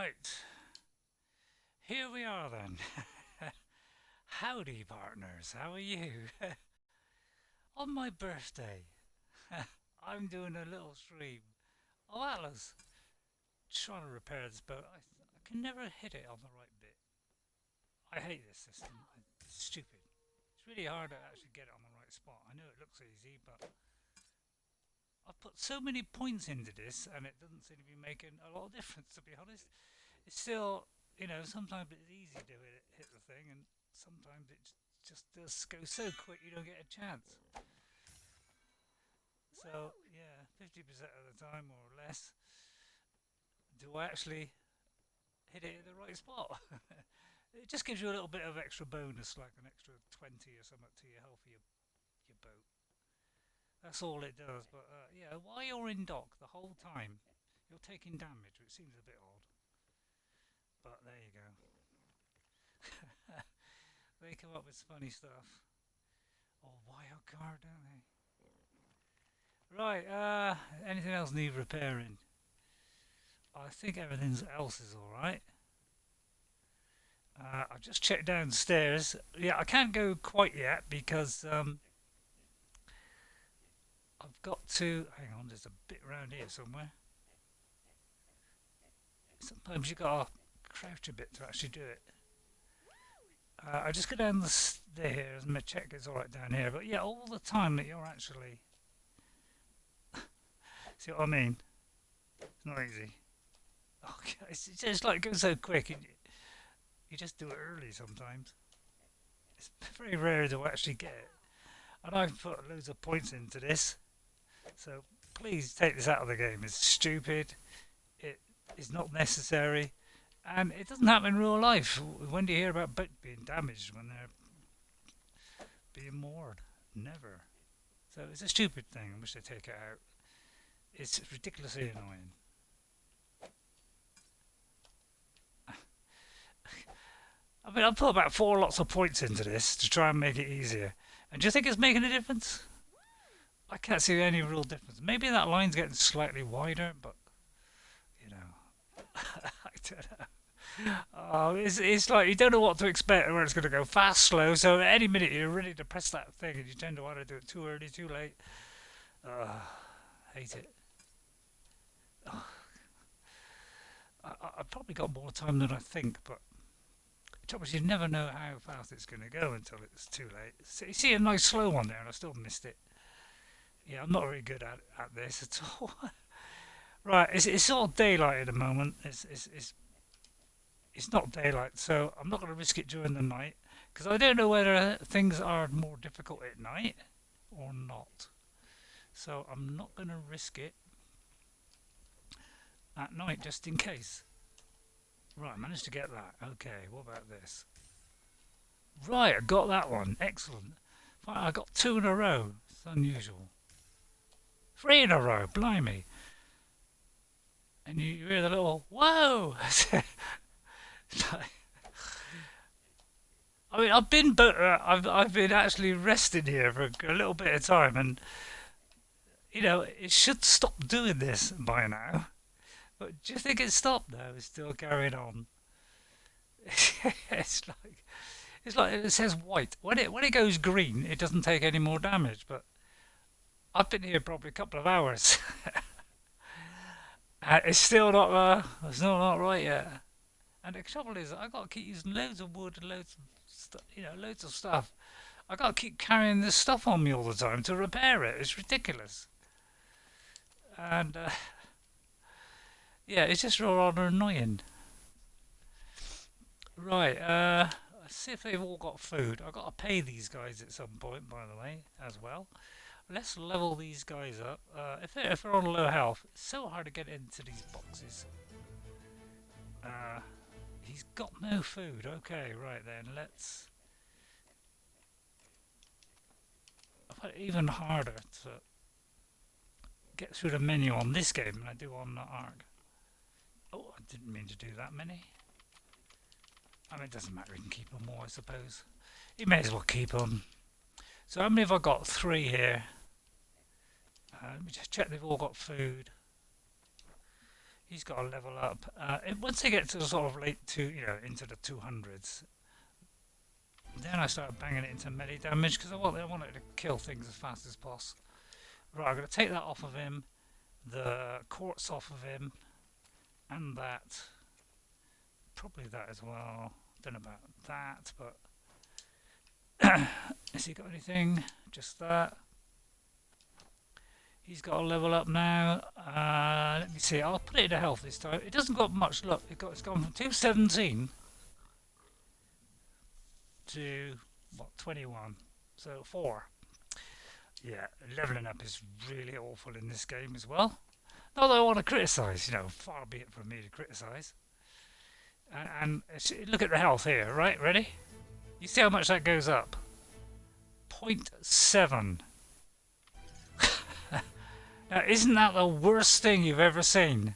Right, here we are then. Howdy, partners. How are you? On my birthday, I'm doing a little stream. Oh, Atlas, trying to repair this boat. I can never hit it on the right bit. I hate this system. It's stupid. It's really hard to actually get it on the right spot. I know it looks easy, but I've put so many points into this, and it doesn't seem to be making a lot of difference, to be honest. It's still, sometimes it's easy to hit the thing, and sometimes it just does go so quick you don't get a chance. So, yeah, 50% of the time or less, do I actually hit it in the right spot? It just gives you a little bit of extra bonus, like an extra 20 or something to your health of your boat. That's all it does. But yeah, while you're in dock the whole time, you're taking damage, which seems a bit odd. But there you go. They come up with funny stuff. Or wild card, don't they? Right, anything else need repairing? I think everything else is alright. I've just checked downstairs. Yeah, I can't go quite yet because I've got to. Hang on, there's a bit around here somewhere. Sometimes you gotta crouch a bit to actually do it. I just go down the stairs and check it's alright down here. But yeah, all the time that you're actually. See what I mean? It's not easy. Okay, it's just like it goes so quick. You just do it early sometimes. It's very rare to actually get it. And I've put loads of points into this. So please take this out of the game. It's stupid. It is not necessary. And it doesn't happen in real life. When do you hear about boats being damaged when they're being moored? Never. So it's a stupid thing. I wish they'd take it out. It's ridiculously annoying. I mean, I've put about 4 lots of points into this to try and make it easier. And do you think it's making a difference? I can't see any real difference. Maybe that line's getting slightly wider, but, I don't know. Oh, it's like you don't know what to expect or where it's going to go. Fast, slow, so at any minute you're ready to press that thing and you tend to want to do it too early, too late. Hate it. I've probably got more time than I think, but the trouble is you never know how fast it's going to go until it's too late. So you see a nice slow one there, and I still missed it. Yeah, I'm not very good at this at all. Right, it's all daylight at the moment. It's not daylight, so I'm not going to risk it during the night because I don't know whether things are more difficult at night or not. So I'm not going to risk it at night just in case. Right, I managed to get that. Okay, what about this? Right, I got that one. Excellent. I got 2 in a row. It's unusual. 3 in a row. Blimey. And you hear the little whoa. I mean, I've been actually resting here for a little bit of time, and it should stop doing this by now. But do you think it stopped now? It's still carrying on. it's like it says white. When it goes green, it doesn't take any more damage. But I've been here probably a couple of hours. It's still not right yet. And the trouble is, I got to keep using loads of wood and loads of stuff. I got to keep carrying this stuff on me all the time to repair it. It's ridiculous. And yeah, it's just rather annoying. Right, let's see if they've all got food. I've got to pay these guys at some point, by the way, as well. Let's level these guys up. If they're on low health, it's so hard to get into these boxes. He's got no food. Okay, right then, let's... I find it even harder to get through the menu on this game than I do on the Ark. Oh, I didn't mean to do that many. I mean, it doesn't matter, you can keep them all, I suppose. You may as well keep them. So how many have I got? 3 here. Let me just check they've all got food. He's got to level up. Once they get to the sort of late into the 200s, then I start banging it into melee damage because I want it to kill things as fast as possible. Right, I'm going to take that off of him, the quartz off of him, and that. Probably that as well. Don't know about that, but has he got anything? Just that. He's got a level up now. Let me see. I'll put it to health this time. It doesn't got much luck. It's gone from 217 to what 21. So 4. Yeah, leveling up is really awful in this game as well. Not that I want to criticise, far be it from me to criticise. And look at the health here, right? Ready? You see how much that goes up? 0.7. Now, isn't that the worst thing you've ever seen?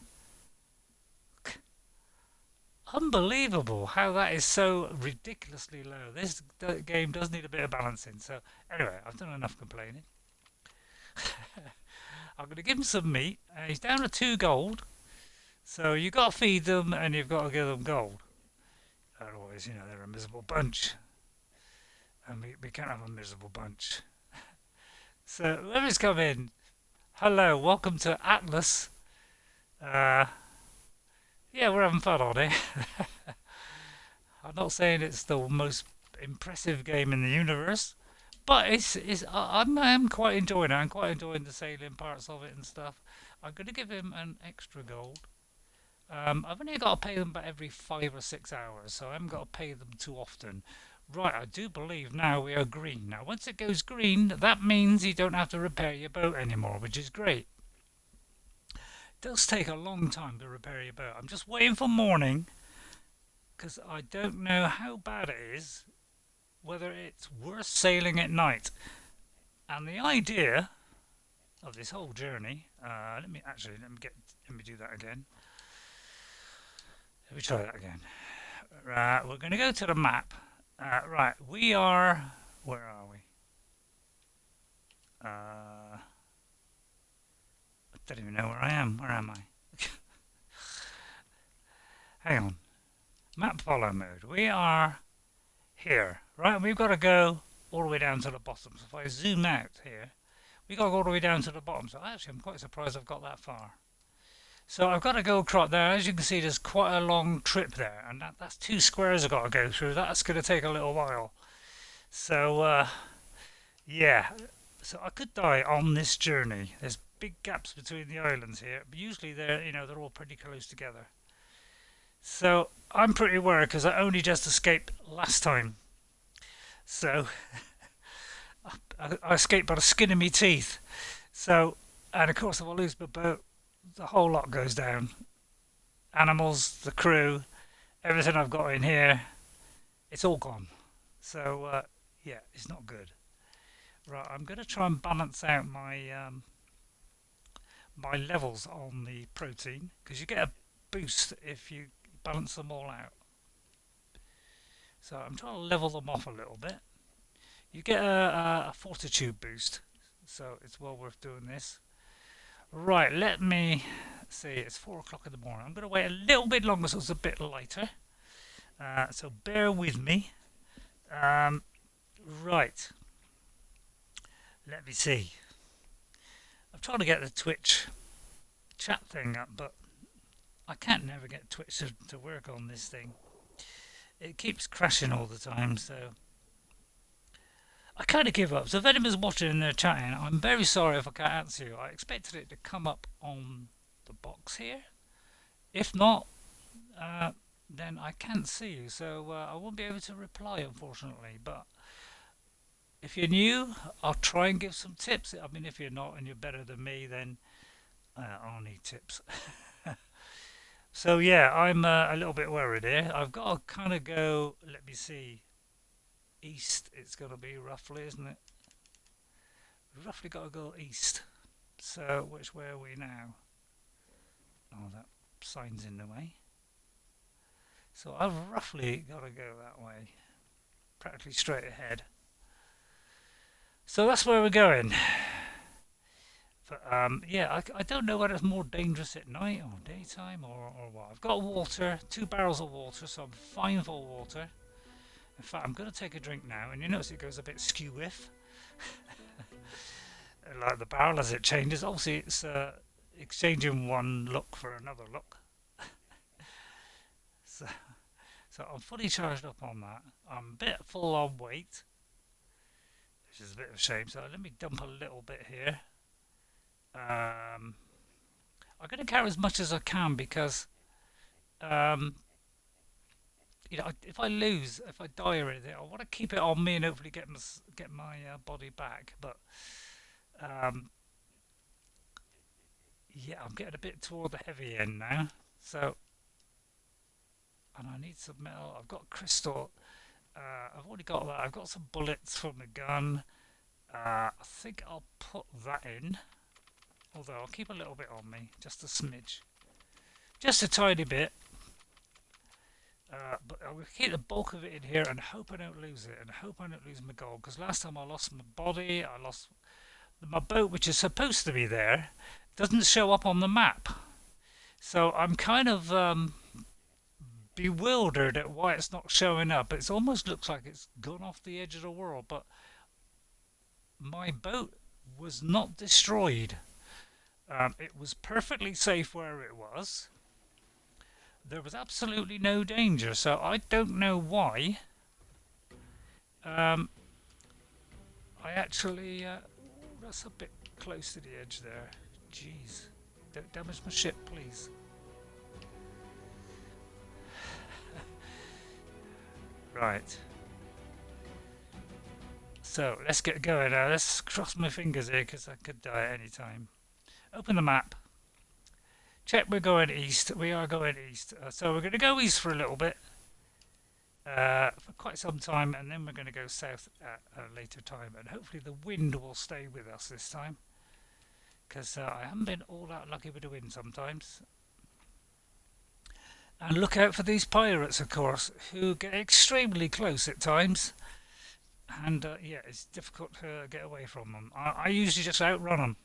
Unbelievable how that is so ridiculously low. This game does need a bit of balancing. So, anyway, I've done enough complaining. I'm going to give him some meat. He's down to 2 gold. So, you've got to feed them and you've got to give them gold. Otherwise, they're a miserable bunch. And we can't have a miserable bunch. So, whoever's come in, hello, welcome to Atlas. Yeah, we're having fun on it. I'm not saying it's the most impressive game in the universe, but I'm quite enjoying it. I'm quite enjoying the sailing parts of it and stuff. I'm going to give him an extra gold. I've only got to pay them about every 5 or 6 hours, so I haven't got to pay them too often. Right, I do believe now we are green. Now, once it goes green, that means you don't have to repair your boat anymore, which is great. It does take a long time to repair your boat. I'm just waiting for morning, because I don't know how bad it is, whether it's worth sailing at night. And the idea of this whole journey, let me do that again. Let me try that again. Right, we're going to go to the map. Right, we are. Where are we? I don't even know where I am. Where am I? Hang on. Map follow mode. We are here. Right, we've got to go all the way down to the bottom. So if I zoom out here, we've got to go all the way down to the bottom. So actually, I'm quite surprised I've got that far. So I've got to go across there. As you can see, there's quite a long trip there, and that's 2 squares I've got to go through. That's going to take a little while. So yeah, so I could die on this journey. There's big gaps between the islands here, but usually they're all pretty close together. So I'm pretty worried because I only just escaped last time. So I escaped by the skin of my teeth. So, and of course, if I lose my boat, the whole lot goes down. Animals, the crew, everything I've got in here, it's all gone. So yeah, it's not good. Right, I'm going to try and balance out my my levels on the protein, because you get a boost if you balance them all out. So I'm trying to level them off a little bit. You get a fortitude boost, so it's well worth doing this. Right, let me see, it's 4 o'clock in the morning. I'm going to wait a little bit longer so it's a bit lighter. So bear with me. Right. Let me see. I'm trying to get the Twitch chat thing up, but I can't never get Twitch to work on this thing. It keeps crashing all the time, so I kind of give up. So if anyone's watching and they're chatting, I'm very sorry if I can't answer you. I expected it to come up on the box here. If not, then I can't see you, so I won't be able to reply, unfortunately. But if you're new, I'll try and give some tips. I mean, if you're not and you're better than me, then I'll need tips. So yeah, I'm a little bit worried here. I've got to kind of go, let me see, east it's going to be roughly, isn't it? We've roughly got to go east. So which way are we now? Oh, that sign's in the way. So I've roughly got to go that way, practically straight ahead. So that's where we're going. But yeah, I don't know whether it's more dangerous at night or daytime or what. I've got water, 2 barrels of water, so I'm fine for water. In fact, I'm going to take a drink now, and you notice it goes a bit skew-whiff, like the barrel as it changes. Obviously, it's exchanging one look for another look. So, so I'm fully charged up on that. I'm a bit full on weight, which is a bit of a shame. So let me dump a little bit here. I'm going to carry as much as I can because um, if I lose, if I die or anything, I want to keep it on me and hopefully get my body back. But um, yeah, I'm getting a bit toward the heavy end now. So, and I need some metal. I've got crystal. I've already got that. I've got some bullets from the gun. I think I'll put that in. Although I'll keep a little bit on me, just a smidge, just a tiny bit. But I will keep the bulk of it in here and hope I don't lose it, and hope I don't lose my gold. Because last time I lost my body, I lost my boat, which is supposed to be there, doesn't show up on the map. So I'm kind of bewildered at why it's not showing up. It almost looks like it's gone off the edge of the world, but my boat was not destroyed. It was perfectly safe where it was. There was absolutely no danger, so I don't know why. Um, I actually, that's a bit close to the edge there. Jeez, don't damage my ship, please. Right. So let's get going now. Let's cross my fingers here because I could die at any time. Open the map. Check we're going east. We are going east. So we're going to go east for a little bit. For quite some time, and then we're going to go south at a later time, and hopefully the wind will stay with us this time, because I haven't been all that lucky with the wind sometimes. And look out for these pirates, of course, who get extremely close at times, and yeah, it's difficult to get away from them. I usually just outrun them.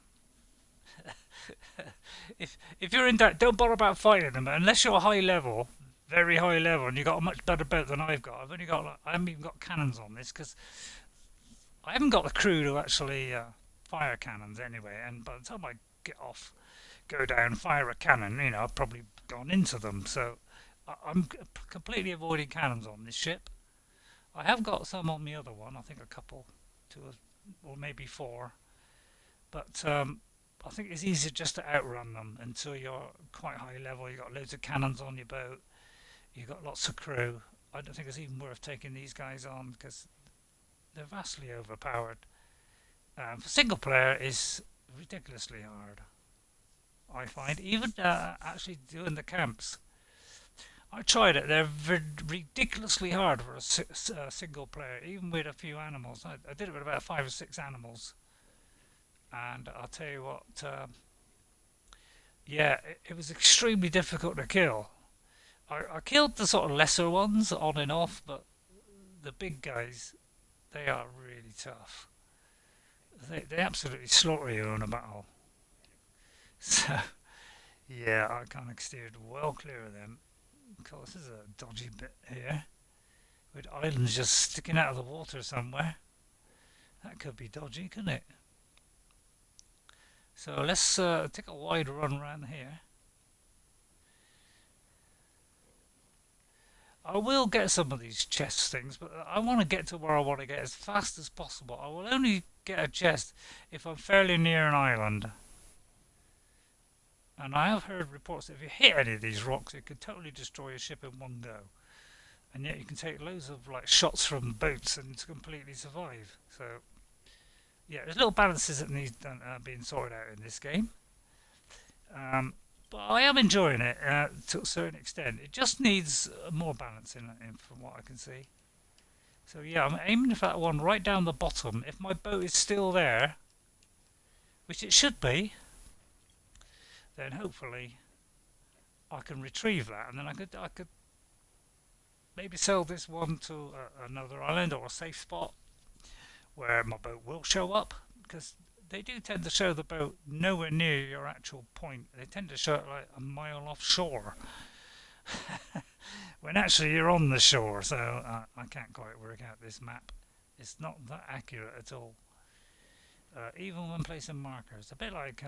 If you're in doubt, don't bother about fighting them unless you're high level, very high level, and you've got a much better boat than I've got. I haven't even got cannons on this because I haven't got the crew to actually fire cannons anyway. And by the time I get off, go down, fire a cannon, I've probably gone into them. So I'm completely avoiding cannons on this ship. I have got some on the other one. I think a couple, two or maybe four. But I think it's easier just to outrun them until you're quite high level. You've got loads of cannons on your boat. You've got lots of crew. I don't think it's even worth taking these guys on because they're vastly overpowered. For single player is ridiculously hard, I find. Even actually doing the camps. I tried it. They're ridiculously hard for a single player, even with a few animals. I did it with about 5 or 6 animals. And I'll tell you what, yeah, it was extremely difficult to kill. I killed the sort of lesser ones on and off, but the big guys, they are really tough. They absolutely slaughter you in a battle. So, yeah, I kind of steered well clear of them. Of course, this is a dodgy bit here, with islands just sticking out of the water somewhere. That could be dodgy, couldn't it? So let's take a wide run around here. I will get some of these chest things, but I want to get to where I want to get as fast as possible. I will only get a chest if I'm fairly near an island. And I have heard reports that if you hit any of these rocks, it could totally destroy a ship in one go. And yet you can take loads of shots from boats and completely survive. So yeah, there's little balances that need being sorted out in this game. But I am enjoying it to a certain extent. It just needs more balance in from what I can see. So yeah, I'm aiming for that one right down the bottom. If my boat is still there, which it should be, then hopefully I can retrieve that, and then I could maybe sell this one to another island or a safe spot where my boat will show up, because they do tend to show the boat nowhere near your actual point. They tend to show it like a mile offshore, when actually you're on the shore. So I can't quite work out this map. It's not that accurate at all. Even when placing markers, a bit like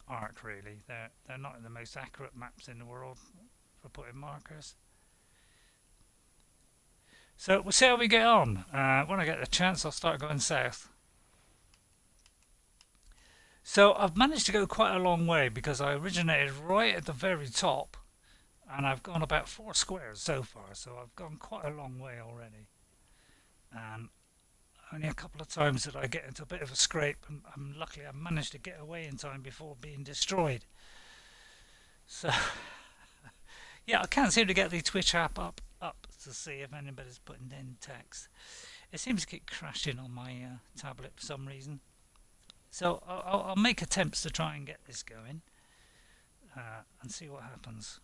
Arc really. They're not the most accurate maps in the world for putting markers. So we'll see how we get on. When I get the chance, I'll start going south. So I've managed to go quite a long way because I originated right at the very top, and I've gone about 4 squares so far. So I've gone quite a long way already. And only a couple of times did I get into a bit of a scrape, and luckily I managed to get away in time before being destroyed. So yeah, I can't seem to get the Twitch app up to see if anybody's putting in text. It seems to keep crashing on my tablet for some reason. So I'll make attempts to try and get this going and see what happens.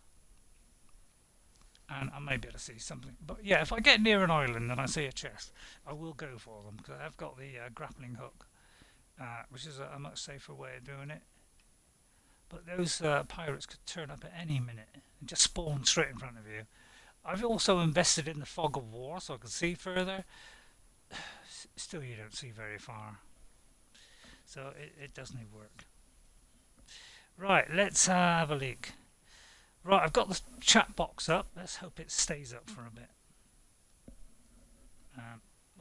And I may be able to see something. But yeah, if I get near an island and I see a chest, I will go for them, because I've got the grappling hook, which is a much safer way of doing it. But those pirates could turn up at any minute and just spawn straight in front of you. I've also invested in the fog of war so I can see further. Still, you don't see very far. So it doesn't work. Right, let's have a look. Right, I've got the chat box up. Let's hope it stays up for a bit.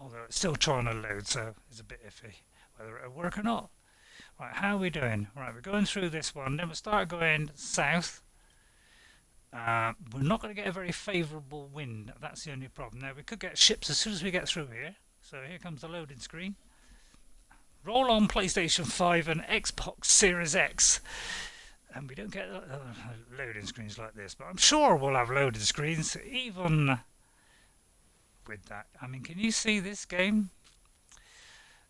Although it's still trying to load, so it's a bit iffy whether it'll work or not. Right, how are we doing? Right, we're going through this one. Then we'll start going south. We're not going to get a very favourable wind. That's the only problem. Now, we could get ships as soon as we get through here. So here comes the loading screen. Roll on PlayStation 5 and Xbox Series X. And we don't get loading screens like this. But I'm sure we'll have loading screens even with that. I mean, can you see this game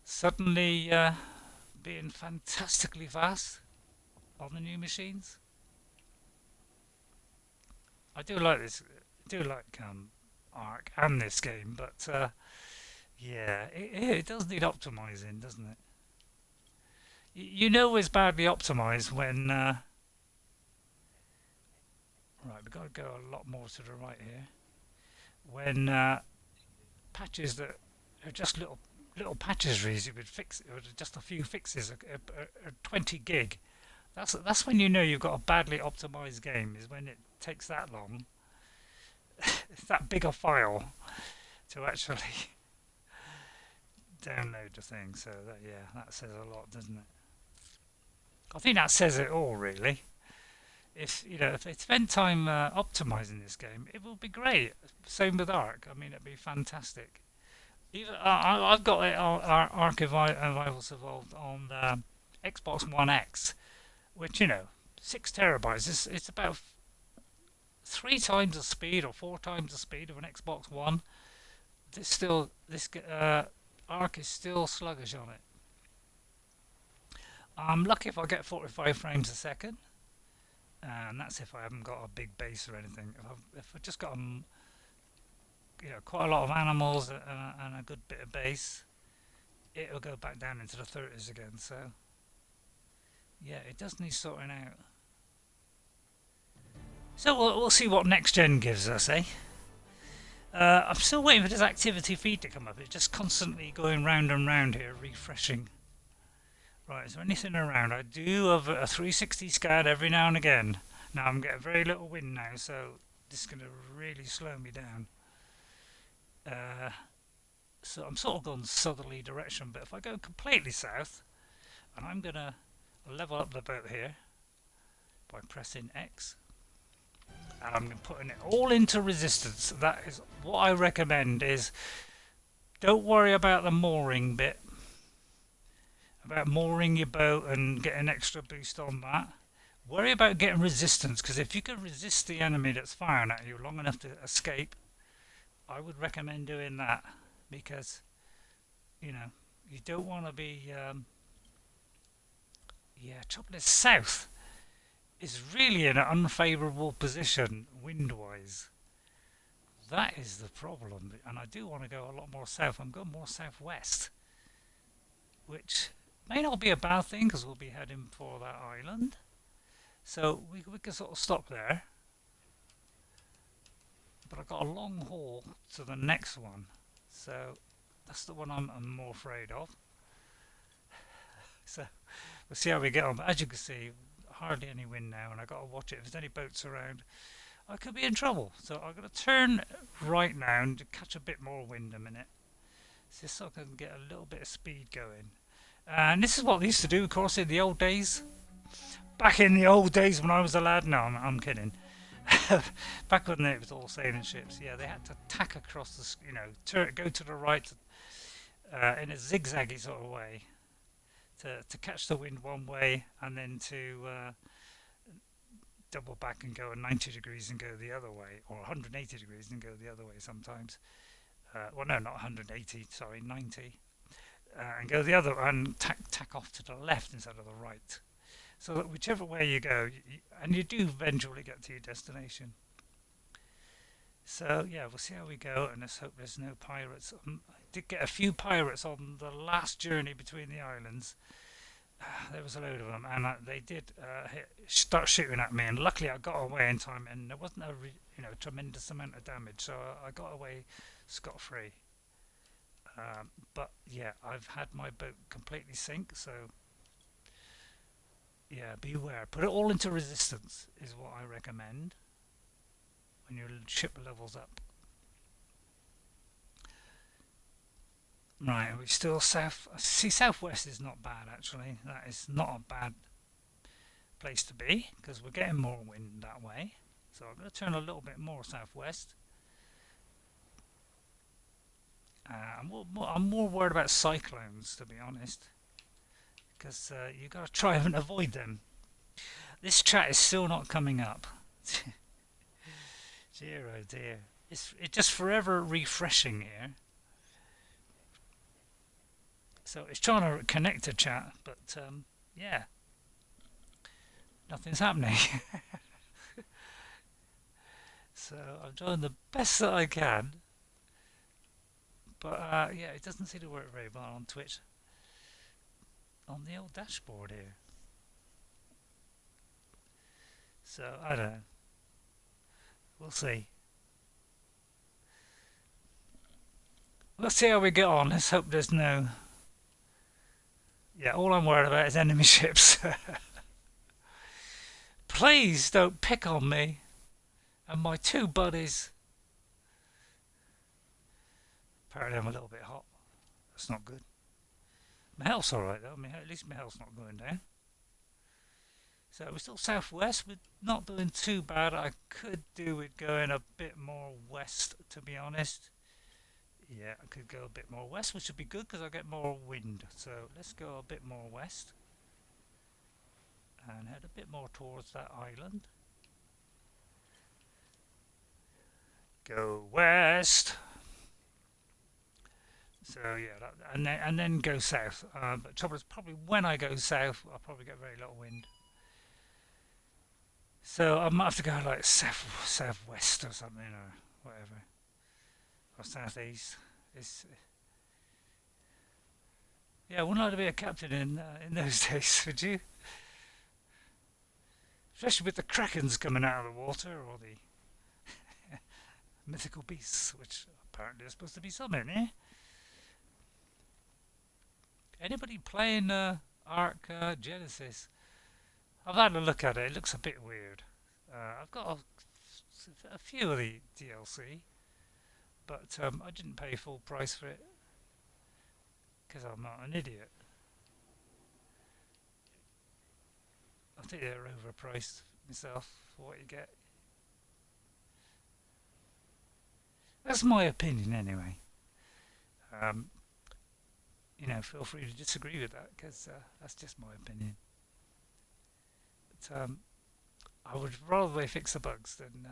suddenly being fantastically fast on the new machines? I do like this. I do like Ark and this game, but yeah, it does need optimizing, doesn't it? You know it's badly optimized when right, we've got to go a lot more to the right here. When patches that are just little patches, really, with just a few fixes, are 20 gig. That's when you know you've got a badly optimized game. Is when it takes that long. It's that big a file to actually download the thing. So that, yeah, that says a lot, doesn't it? I think that says it all, really. If they spend time optimizing this game, it will be great. Same with Ark. I mean, it'd be fantastic. Even I've got it, Ark Survival Evolved on the Xbox One X, which 6 terabytes. It's about 3 times the speed or 4 times the speed of an Xbox One. This Ark is still sluggish on it. I'm lucky if I get 45 frames a second, and that's if I haven't got a big base or anything. If I've just got quite a lot of animals and a good bit of base, it'll go back down into the 30s again. So yeah, it does need sorting out. So we'll see what next gen gives us, eh? I'm still waiting for this activity feed to come up. It's just constantly going round and round here, refreshing. Right, is there anything around? I do have a 360 scan every now and again. Now I'm getting very little wind now, so this is going to really slow me down. So I'm sort of going southerly direction, but if I go completely south, and I'm going to level up the boat here by pressing X, and I'm putting it all into resistance. That is what I recommend. Is don't worry about the mooring bit, about mooring your boat and getting extra boost on that. Worry about getting resistance, because if you can resist the enemy that's firing at you long enough to escape, I would recommend doing that, because you don't want to be trouble is south is really in an unfavourable position wind-wise. That is the problem, and I do want to go a lot more south. I'm going more southwest, which May not be a bad thing because we'll be heading for that island. So we can sort of stop there. But I've got a long haul to the next one. So that's the one I'm more afraid of. So we'll see how we get on. But as you can see, hardly any wind now, and I've got to watch it. If there's any boats around, I could be in trouble. So I'm going to turn right now and catch a bit more wind a minute. Just so I can get a little bit of speed going. And this is what they used to do, of course, in the old days. Back in the old days when I was a lad. No, I'm kidding. Back when it was all sailing ships, yeah, they had to tack across the, go to the right in a zigzaggy sort of way to catch the wind one way, and then to double back and go at 90 degrees and go the other way, or 180 degrees and go the other way sometimes. Well, no, not 180, sorry, 90. And go the other, and tack off to the left instead of the right. So that whichever way you go, and you do eventually get to your destination. So yeah, we'll see how we go, and let's hope there's no pirates. I did get a few pirates on the last journey between the islands. There was a load of them, and they did start shooting at me. And luckily, I got away in time, and there wasn't a tremendous amount of damage, so I got away scot-free. But yeah, I've had my boat completely sink, so yeah, beware. Put it all into resistance is what I recommend when your ship levels up. Right, are we still south? See, southwest is not bad actually. That is not a bad place to be because we're getting more wind that way. So I'm going to turn a little bit more southwest. I'm more worried about cyclones, to be honest, because you've got to try and avoid them. This chat is still not coming up. Dear oh dear. It's just forever refreshing here. So it's trying to connect to chat, but yeah, nothing's happening. So I'm doing the best that I can. But yeah, it doesn't seem to work very well on Twitch. On the old dashboard here. So, I don't know. We'll see. Let's see how we get on. Let's hope there's no... Yeah, all I'm worried about is enemy ships. Please don't pick on me and my two buddies. Apparently I'm a little bit hot. That's not good. My health's alright though. At least my health's not going down. So we're still southwest. We're not doing too bad. I could do with going a bit more west, to be honest. Yeah, I could go a bit more west, which would be good because I get more wind. So let's go a bit more west and head a bit more towards that island. Go west. So yeah, and then go south. But trouble is, probably when I go south, I'll probably get very little wind. So I might have to go like southwest or something, or whatever, or southeast. Yeah, I wouldn't like to be a captain in those days, would you? Especially with the krakens coming out of the water, or the mythical beasts, which apparently are supposed to be some in here. Anybody playing Ark Genesis? I've had a look at it. It looks a bit weird. I've got a few of the DLC, but I didn't pay full price for it because I'm not an idiot. I think they're overpriced myself for what you get. That's my opinion anyway. Feel free to disagree with that because that's just my opinion. But I would rather they fix the bugs than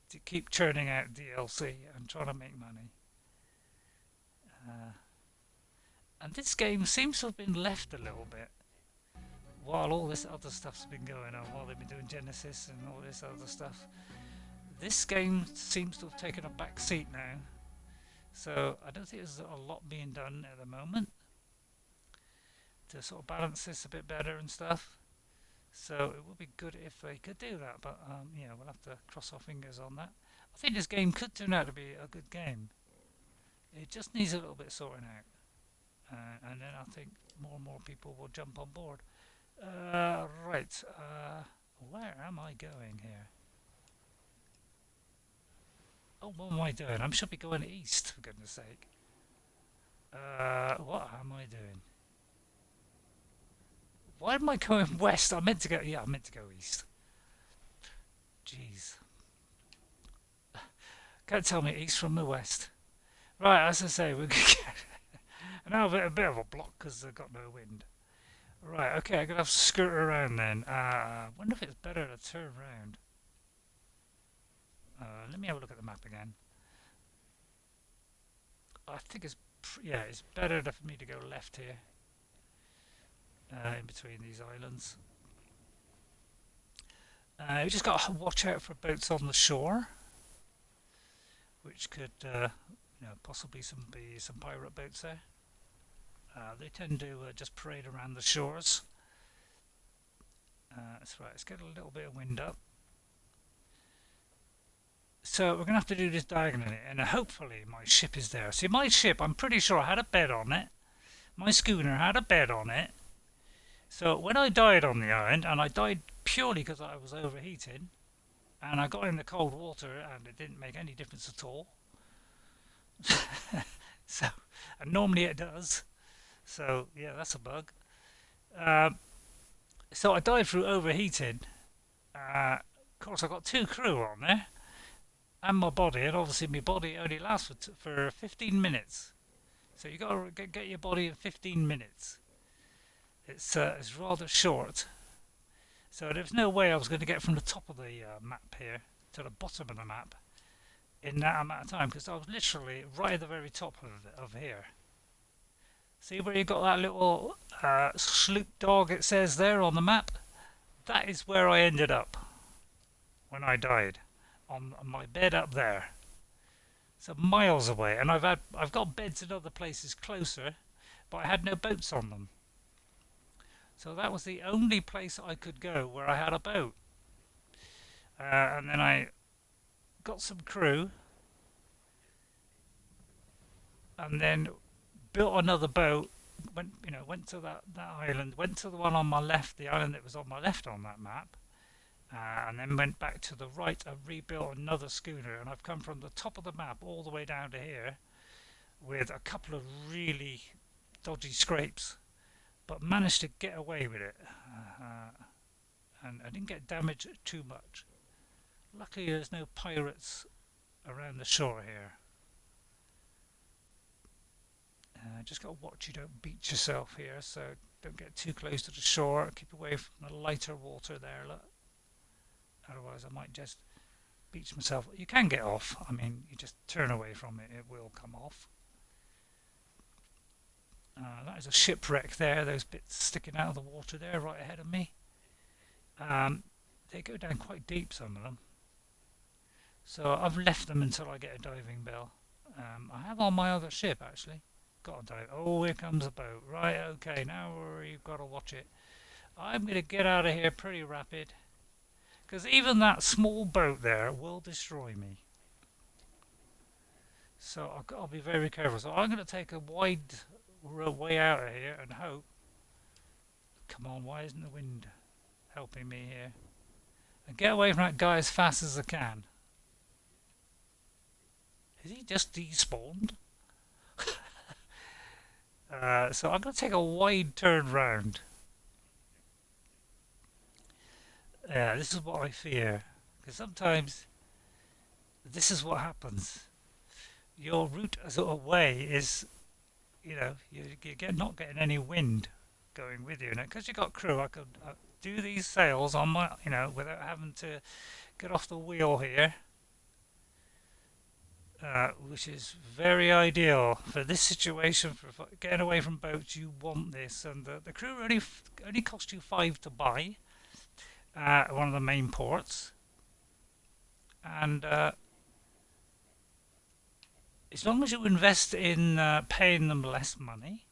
to keep churning out DLC and trying to make money. And this game seems to have been left a little bit while all this other stuff's been going on, while they've been doing Genesis and all this other stuff. This game seems to have taken a back seat now. So I don't think there's a lot being done at the moment. to sort of balance this a bit better and stuff. So it would be good if they could do that, but yeah, we'll have to cross our fingers on that. I think this game could turn out to be a good game. It just needs a little bit sorting out, and then I think more and more people will jump on board. Right, where am I going here? Oh, what am I doing? I should be going east, for goodness sake. What am I doing? Why am I going west? I meant to go. Yeah, I meant to go east. Jeez. Can't tell me east from the west. Right, as I say, we're going to get now a bit of a block because I've got no wind. Right, okay, I'm going to have to skirt around then. Wonder if it's better to turn around. Let me have a look at the map again. I think it's, yeah, it's better for me to go left here. In between these islands. We just got to watch out for boats on the shore, which could, possibly be some pirate boats there. They tend to just parade around the shores. That's right. Let's get a little bit of wind up. So we're going to have to do this diagonally, and hopefully my ship is there. See, my ship, I'm pretty sure, had a bed on it. My schooner had a bed on it. So when I died on the island, and I died purely because I was overheating, and I got in the cold water, and it didn't make any difference at all. So, and normally it does. So yeah, that's a bug. So I died through overheating. Of course, I got 2 crew on there, and my body, and obviously my body only lasts for 15 minutes. So you got to get your body in 15 minutes. It's rather short. So there's no way I was going to get from the top of the map here to the bottom of the map in that amount of time, because I was literally right at the very top of here. See where you got that little sloop dog, it says there on the map? That is where I ended up when I died, on my bed up there. So miles away, and I've got beds in other places closer, but I had no boats on them. So that was the only place I could go where I had a boat. And then I got some crew, and then built another boat. Went to that island, went to the one on my left, the island that was on my left on that map, and then went back to the right and rebuilt another schooner. And I've come from the top of the map all the way down to here with a couple of really dodgy scrapes, but managed to get away with it, and I didn't get damaged too much. Luckily there's no pirates around the shore here. Just got to watch you don't beach yourself here, so don't get too close to the shore, keep away from the lighter water there, look. Otherwise I might just beach myself. You can get off, I mean, you just turn away from it, it will come off. That is a shipwreck there, those bits sticking out of the water there right ahead of me. They go down quite deep, some of them. So I've left them until I get a diving bell. I have on my other ship actually. Got to dive. Oh, here comes a boat. Right, okay, now you've got to watch it. I'm going to get out of here pretty rapid, because even that small boat there will destroy me. So I've got to be very careful. So I'm going to take a wide way out of here and hope. Come on, why isn't the wind helping me here? And get away from that guy as fast as I can. Is he just despawned? So I'm going to take a wide turn round. Yeah, this is what I fear, because sometimes this is what happens. Your route away is, you get not getting any wind going with you. Now, because you got crew, I could do these sails on my, without having to get off the wheel here. Which is very ideal for this situation. For getting away from boats, you want this, and the crew only cost you 5 to buy one of the main ports, and as long as you invest in paying them less money,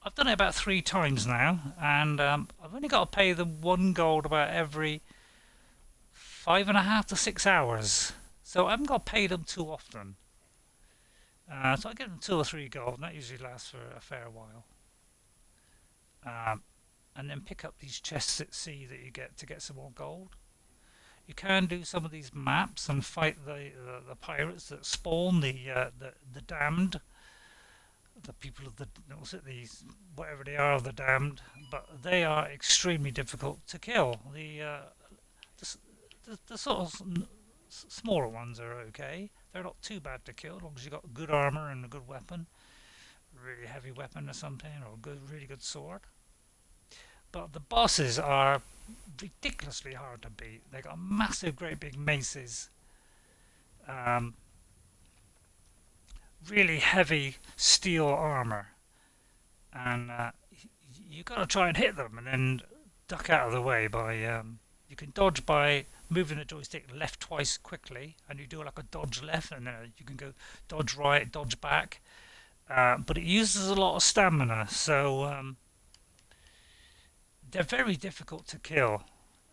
I've done it about 3 times now, and I've only got to pay them 1 gold about every 5.5 to 6 hours. So I haven't got to pay them too often. So I give them 2 or 3 gold, and that usually lasts for a fair while. Um, and then pick up these chests at sea that you get to get some more gold. You can do some of these maps and fight the pirates that spawn the damned, the people of the what's it these whatever they are the damned, but they are extremely difficult to kill. The sort of smaller ones are okay. They're not too bad to kill as long as you've got good armor and a good weapon, really heavy weapon or something, or a really good sword. But the bosses are ridiculously hard to beat. They got massive, great big maces, um, really heavy steel armor, and you got to try and hit them, and then duck out of the way by. You can dodge by moving the joystick left twice quickly, and you do like a dodge left, and then you can go dodge right, dodge back. But it uses a lot of stamina, so they're very difficult to kill,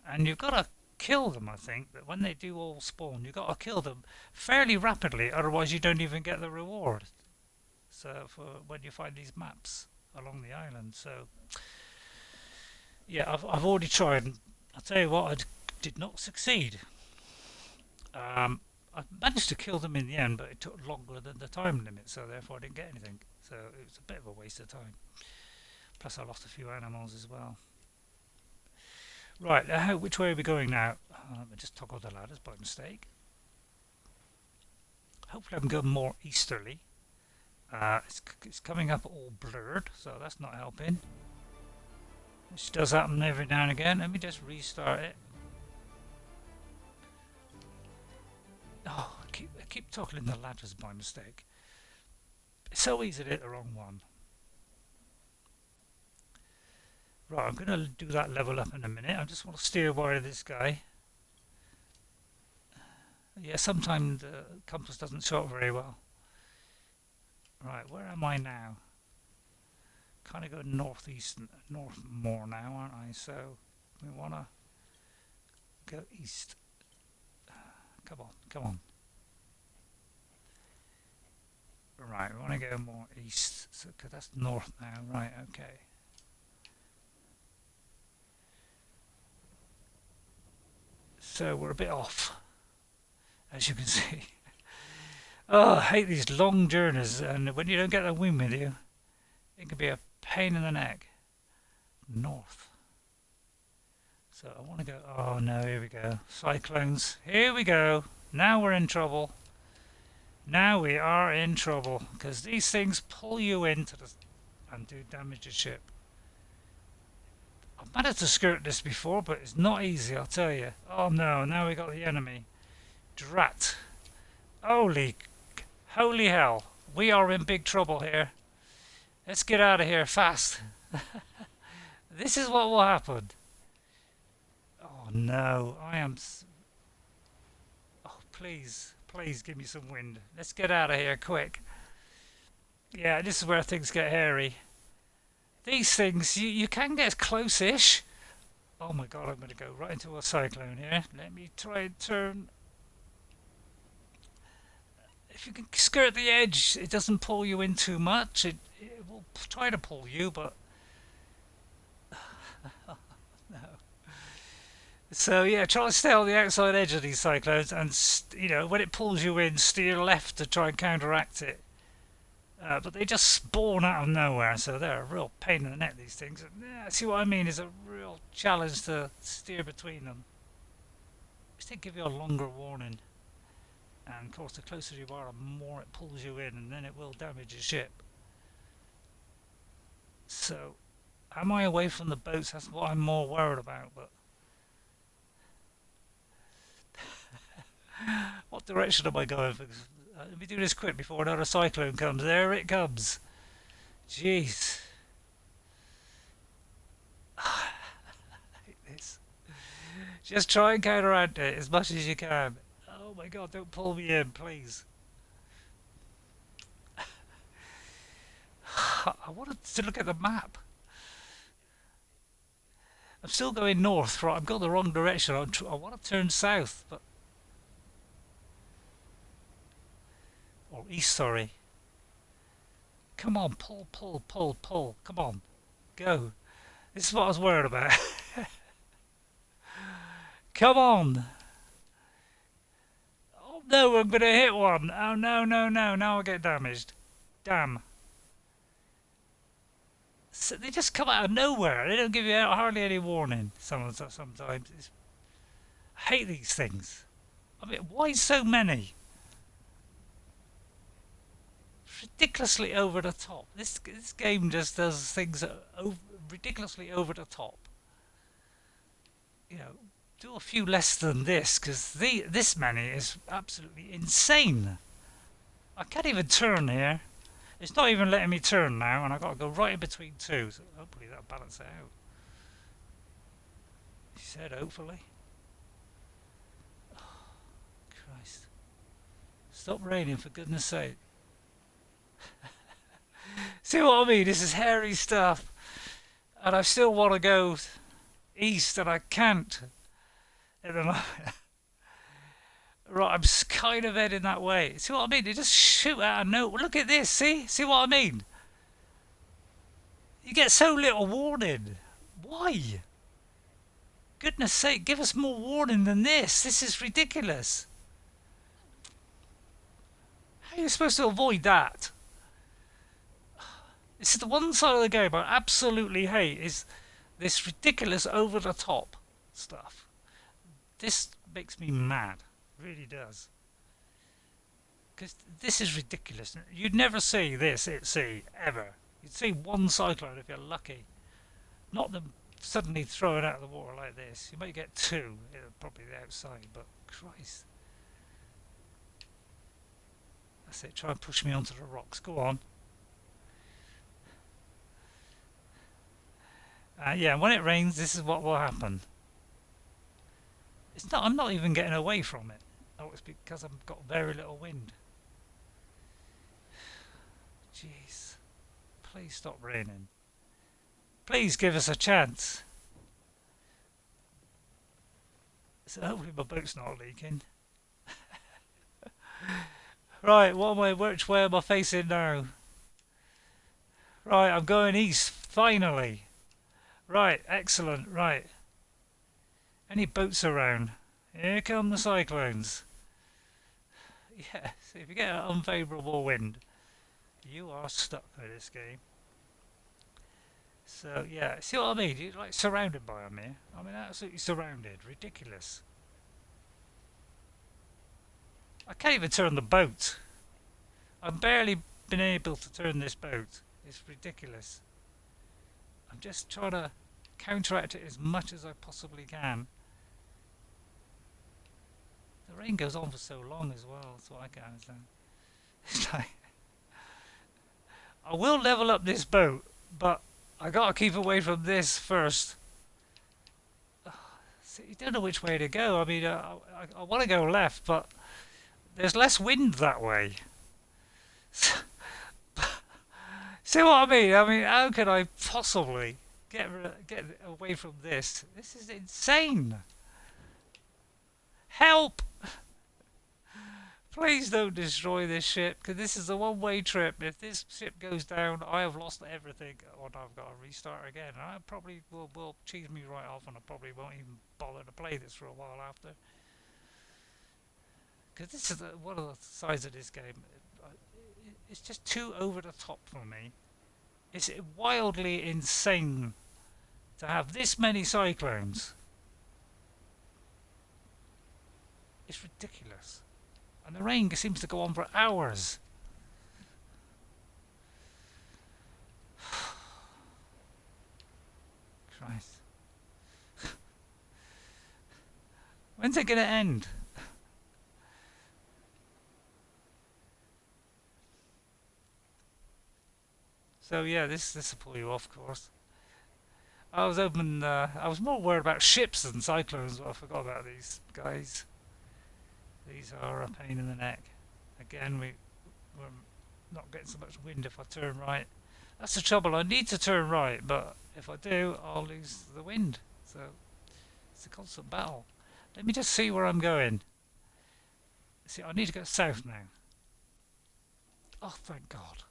and you've got to kill them. I think that when they do all spawn, you've got to kill them fairly rapidly, otherwise you don't even get the reward. So for when you find these maps along the island, so yeah, I've already tried, and I'll tell you what, I did not succeed. I managed to kill them in the end, but it took longer than the time limit, so therefore I didn't get anything. So it was a bit of a waste of time. Plus I lost a few animals as well. Right, which way are we going now? I just toggled the ladders by mistake. Hopefully I can go more easterly. It's coming up all blurred, so that's not helping. Which does happen every now and again. Let me just restart it. Oh, I keep toggling the ladders by mistake. It's so easy to hit the wrong one. Right, I'm going to do that level up in a minute. I just want to steer wide this guy. Yeah, sometimes the compass doesn't show up very well. Right, where am I now? Kind of go northeast, north more now, aren't I? So we want to go east. Come on, come on. Right, we want to go more east, so cause that's north now. Right, okay. So we're a bit off, as you can see. Oh, I hate these long journeys, and when you don't get the wind with you, it can be a pain in the neck. North. So I want to go. Oh no, here we go. Cyclones. Here we go. Now we're in trouble. Now we are in trouble because these things pull you into the and do damage to ship. I've managed to skirt this before, but it's not easy, I'll tell you. Oh no, now we got the enemy. Drat. Holy hell. We are in big trouble here. Let's get out of here fast. This is what will happen. Oh no, I am... Oh, please give me some wind. Let's get out of here quick. Yeah, this is where things get hairy. These things, you can get close-ish. Oh my god, I'm going to go right into a cyclone here. Let me try and turn. If you can skirt the edge, it doesn't pull you in too much. It will try to pull you, but... no. So yeah, try to stay on the outside edge of these cyclones, and you know, when it pulls you in, steer left to try and counteract it. But they just spawn out of nowhere, so they're a real pain in the neck, these things. See what I mean? It's a real challenge to steer between them. Wish they'd give you a longer warning. And of course, the closer you are, the more it pulls you in, and then it will damage your ship. So, am I away from the boats? That's what I'm more worried about. But what direction am I going? Let me do this quick before another cyclone comes. There it comes. Jeez. I hate this. Just try and counteract it as much as you can. Oh my god, don't pull me in, please. I wanted to look at the map. I'm still going north, right? I've got the wrong direction. I want to turn south, but or east, sorry. Come on, pull, pull, pull, pull. Come on, go. This is what I was worried about. Come on. Oh no, I'm going to hit one. Oh no, no, no. Now I get damaged. Damn. So they just come out of nowhere. They don't give you hardly any warning. Sometimes. I hate these things. I mean, why so many? Ridiculously over the top. This game just does things ridiculously over the top. You know, do a few less than this, because this many is absolutely insane. I can't even turn here. It's not even letting me turn now, and I've got to go right in between two. So hopefully that'll balance it out. She said, hopefully. Oh, Christ. Stop raining, for goodness sake. See what I mean? This is hairy stuff. And I still want to go east, and I can't. Right, I'm kind of heading that way. See what I mean? They just shoot out of nowhere. Look at this, see? See what I mean? You get so little warning. Why? Goodness sake, give us more warning than this. This is ridiculous. How are you supposed to avoid that? This is the one side of the game I absolutely hate, is this ridiculous over-the-top stuff. This makes me mad. It really does. Because this is ridiculous. You'd never see this at sea, ever. You'd see one cyclone if you're lucky. Not them suddenly throwing out of the water like this. You might get two, probably the outside, but Christ. That's it, try and push me onto the rocks. Go on. Yeah, when it rains, this is what will happen. It's not. I'm not even getting away from it. Oh, it's because I've got very little wind. Jeez. Please stop raining. Please give us a chance. So hopefully my boat's not leaking. Right, which way am I facing now? Right, I'm going east, finally. Right, excellent, right. Any boats around? Here come the cyclones. Yeah, so if you get an unfavourable wind, you are stuck with this game. So, yeah, see what I mean? You're like surrounded by them here. I mean, absolutely surrounded. Ridiculous. I can't even turn the boat. I've barely been able to turn this boat. It's ridiculous. I'm just trying to counteract it as much as I possibly can. The rain goes on for so long as well, that's what I can't understand. It's like, I will level up this boat, but I gotta keep away from this first. So you don't know which way to go. I mean, I want to go left, but there's less wind that way. See what I mean? I mean, how can I possibly get away from this? This is insane. Help! Please don't destroy this ship, because this is a one-way trip. If this ship goes down, I have lost everything, and I've got to restart again. And I probably will cheese me right off, and I probably won't even bother to play this for a while after. Because this is one of the sides of this game. It's just too over the top for me. It's wildly insane to have this many cyclones. It's ridiculous. And the rain seems to go on for hours. Christ. When's it going to end? So yeah, this will pull you off, of course. I was more worried about ships than cyclones, but I forgot about these guys. These are a pain in the neck. Again, we're not getting so much wind if I turn right. That's the trouble. I need to turn right, but if I do, I'll lose the wind. So it's a constant battle. Let me just see where I'm going. See, I need to go south now. Oh, thank God.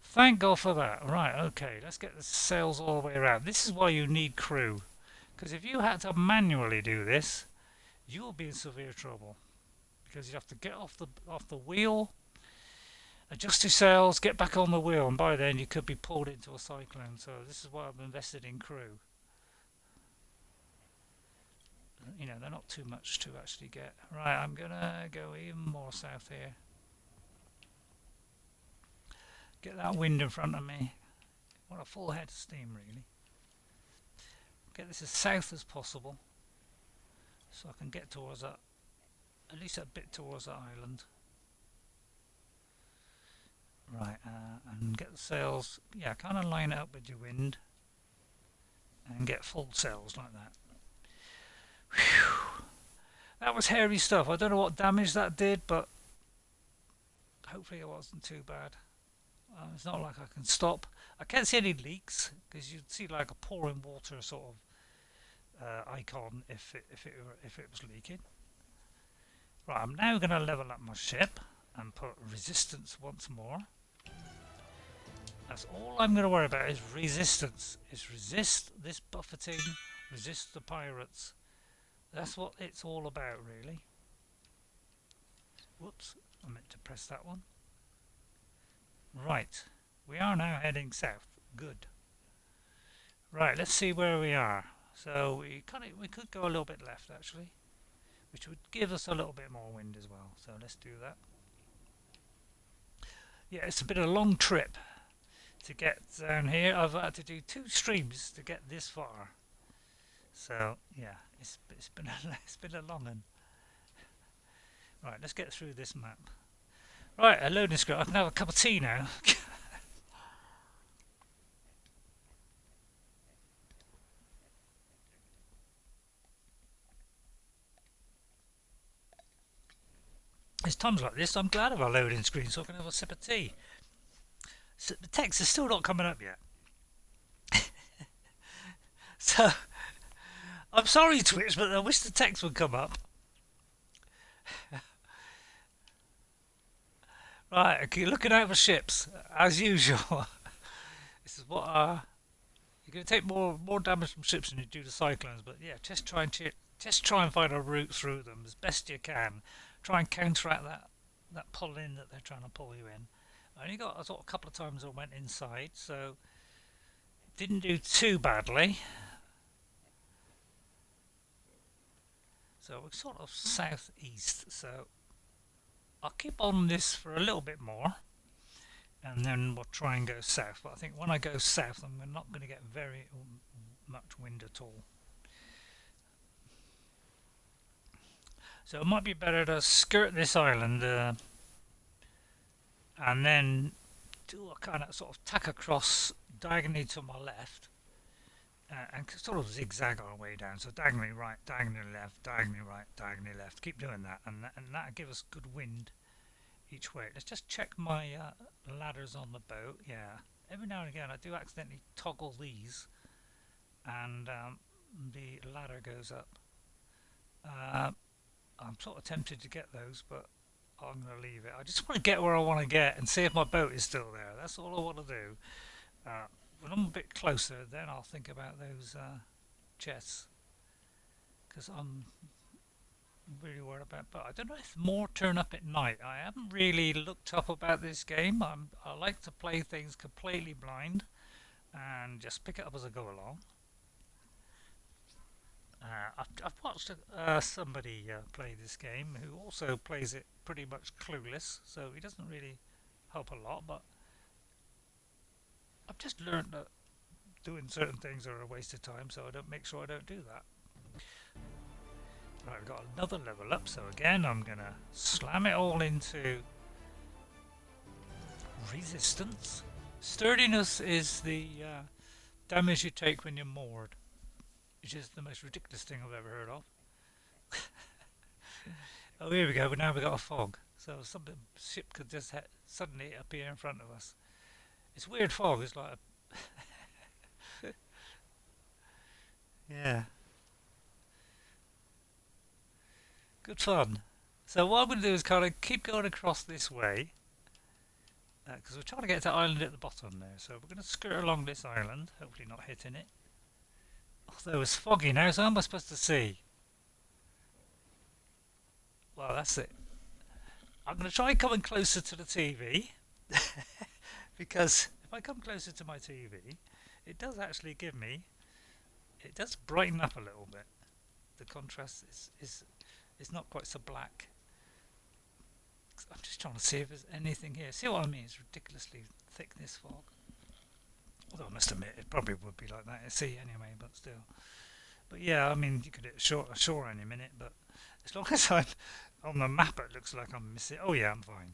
Thank God for that. Right, okay, let's get the sails all the way around. This is why you need crew. Because if you had to manually do this, you'll be in severe trouble. Because you have to get off the wheel, adjust your sails, get back on the wheel, and by then you could be pulled into a cyclone. So this is why I've invested in crew. You know, they're not too much to actually get. Right, I'm gonna go even more south here. Get that wind in front of me. Want a full head of steam, really. Get this as south as possible, so I can get towards that, at least a bit towards that island. Right, and get the sails, yeah, kind of line it up with your wind, and get full sails like that. Whew. That was hairy stuff. I don't know what damage that did, but hopefully it wasn't too bad. It's not like I can stop. I can't see any leaks because you'd see like a pouring water sort of icon if it was leaking. Right, I'm now going to level up my ship and put resistance once more. That's all I'm going to worry about is resistance. Is resist this buffeting, resist the pirates. That's what it's all about, really. Whoops, I meant to press that one. Right, we are now heading south. Good. Right, let's see where we are. So we could go a little bit left actually, which would give us a little bit more wind as well. So let's do that. Yeah, it's a bit of a long trip to get down here. I've had to do 2 streams to get this far. So yeah, it's been a long one. Right, let's get through this map. Right, a loading screen. I can have a cup of tea now. There's times like this I'm glad of a loading screen so I can have a sip of tea. So the text is still not coming up yet. So I'm sorry Twitch, but I wish the text would come up. Right, okay, looking out for ships as usual. This is what you're going to take more damage from ships than you do the cyclones, but yeah, just try and find a route through them as best you can. Try and counteract that pull in that they're trying to pull you in. I thought a couple of times I went inside, so didn't do too badly. So we're sort of southeast, so I'll keep on this for a little bit more and then we'll try and go south. But I think when I go south I'm not going to get very much wind at all. So it might be better to skirt this island and then do a kind of sort of tack across diagonally to my left and sort of zigzag our way down. So diagonally right, diagonally left, diagonally right, diagonally left. Keep doing that, and that'll give us good wind each way. Let's just check my ladders on the boat. Yeah, every now and again I do accidentally toggle these, and the ladder goes up. I'm sort of tempted to get those, but I'm going to leave it. I just want to get where I want to get and see if my boat is still there. That's all I want to do. When I'm a bit closer, then I'll think about those chests, because I'm really worried about. But I don't know if more turn up at night. I haven't really looked up about this game. I like to play things completely blind and just pick it up as I go along. I've watched somebody play this game who also plays it pretty much clueless, so he doesn't really help a lot, but I've just learned that doing certain things are a waste of time, so I don't make sure I don't do that. Right, I've got another level up, so again I'm gonna slam it all into resistance. Sturdiness is the damage you take when you're moored, which is the most ridiculous thing I've ever heard of. Oh, here we go. Now we've got a fog, so some ship could just suddenly appear in front of us. It's weird fog. It's like, yeah, good fun. So what I'm going to do is kind of keep going across this way because we're trying to get to the island at the bottom there. So we're going to skirt along this island, hopefully not hitting it. Although it's foggy now, so how am I supposed to see? Well, that's it. I'm going to try coming closer to the TV because if I come closer to my TV, it does actually give me, it does brighten up a little bit. The contrast is not quite so black. I'm just trying to see if there's anything here. See what I mean? It's ridiculously thick, this fog. Although I must admit, it probably would be like that at sea anyway, but still. But yeah, I mean, you could hit ashore any minute, but as long as I'm on the map, it looks like I'm missing. Oh yeah, I'm fine.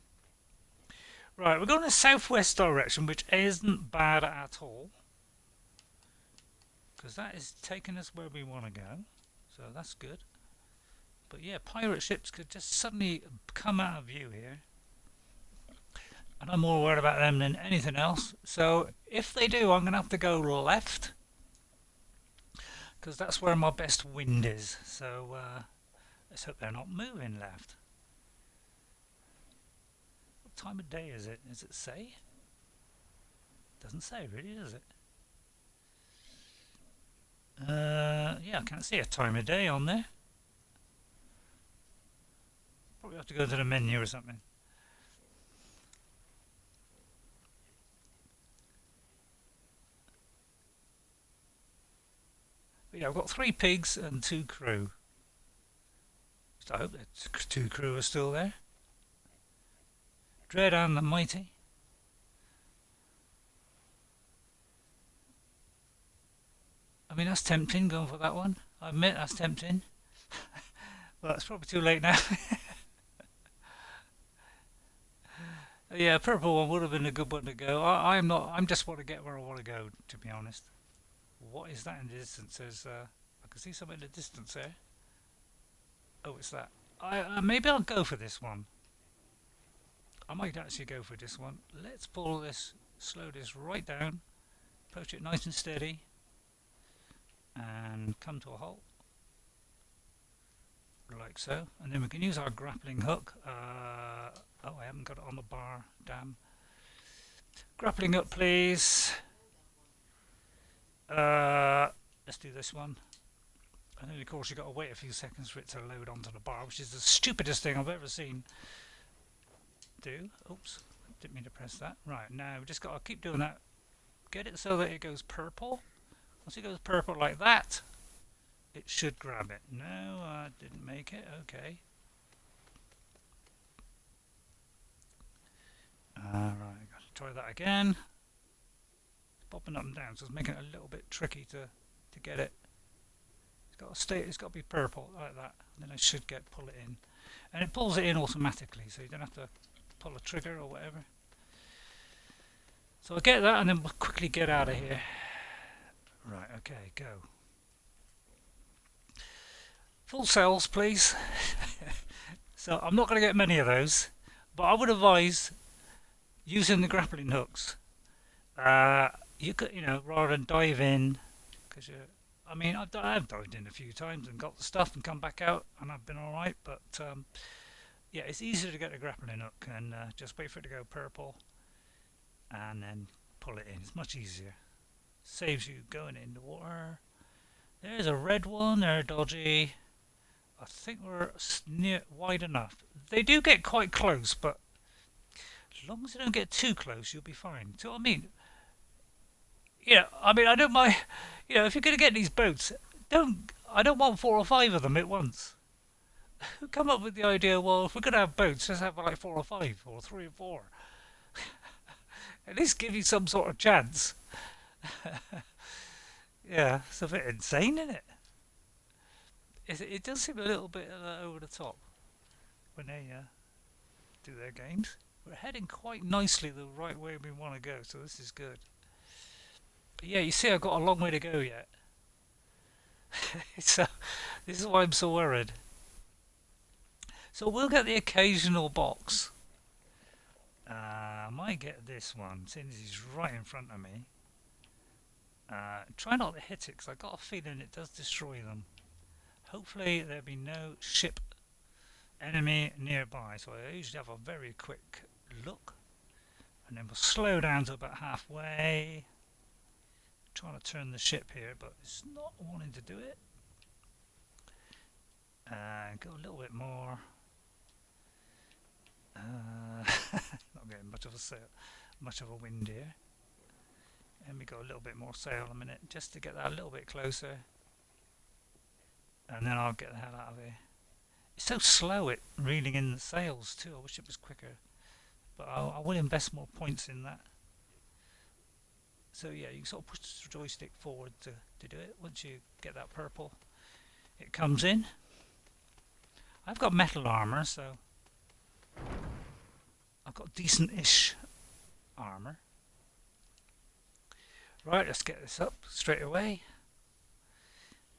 Right, we're going in the southwest direction, which isn't bad at all, because that is taking us where we want to go. So that's good. But yeah, pirate ships could just suddenly come out of view here. And I'm more worried about them than anything else. So if they do, I'm going to have to go left, because that's where my best wind is. So let's hope they're not moving left. What time of day is it? Does it say? Doesn't say really, does it? Yeah, I can't see a time of day on there. Probably have to go to the menu or something. But yeah, I've got 3 pigs and 2 crew. So I hope the 2 crew are still there. Dread and the Mighty. I mean, that's tempting, going for that one. I admit that's tempting. Well, it's probably too late now. Yeah, purple one would have been a good one to go. I'm not. I'm just want to get where I want to go, to be honest. What is that in the distance? I can see something in the distance there. Oh, it's that. Maybe I'll go for this one. I might actually go for this one. Let's pull this, slow this right down, approach it nice and steady, and come to a halt, like so. And then we can use our grappling hook. Oh, I haven't got it on the bar. Damn. Grappling hook, please. Let's do this one. And then of course you've got to wait a few seconds for it to load onto the bar, which is the stupidest thing I've ever seen do. Oops, didn't mean to press that. Right, now we just got to keep doing that. Get it so that it goes purple. Once it goes purple like that, it should grab it. No, I didn't make it. Okay. Alright, got to try that again. It's popping up and down, so it's making it a little bit tricky to get it. It's got to stay. It's got to be purple like that. Then I should pull it in, and it pulls it in automatically, so you don't have to pull a trigger or whatever. So I get that, and then we'll quickly get out of here. Right. Okay. Go. Full sails, please. So I'm not going to get many of those, but I would advise using the grappling hooks. You could, rather than dive in, because I mean, I've dived in a few times and got the stuff and come back out, and I've been all right. But yeah, it's easier to get a grappling hook and just wait for it to go purple, and then pull it in. It's much easier. Saves you going in the water. There's a red one. They're dodgy. I think we're near wide enough. They do get quite close, but as long as they don't get too close, you'll be fine. See what I mean? I mean, I don't mind. If you're going to get these boats, I don't want 4 or 5 of them at once. Who come up with the idea? Well, if we're going to have boats, let's have like 4 or 5, or 3 or 4. At least give you some sort of chance. Yeah, it's a bit insane, isn't it? It does seem a little bit over the top when they do their games. We're heading quite nicely the right way we want to go, so this is good. But yeah, you see I've got a long way to go yet. So this is why I'm so worried. So we'll get the occasional box. I might get this one since he's right in front of me. Try not to hit it because I got a feeling it does destroy them. Hopefully there'll be no ship enemy nearby, so I usually have a very quick look and then we'll slow down to about halfway. Trying to turn the ship here, but it's not wanting to do it. Go a little bit more. Not getting much of a sail, much of a wind here. And we go a little bit more sail a minute, just to get that a little bit closer. And then I'll get the hell out of here. It's so slow at reeling in the sails too. I wish it was quicker, but I will invest more points in that. So yeah, you can sort of push the joystick forward to do it. Once you get that purple, it comes in. I've got metal armor, so I've got decent-ish armor. Right, let's get this up straight away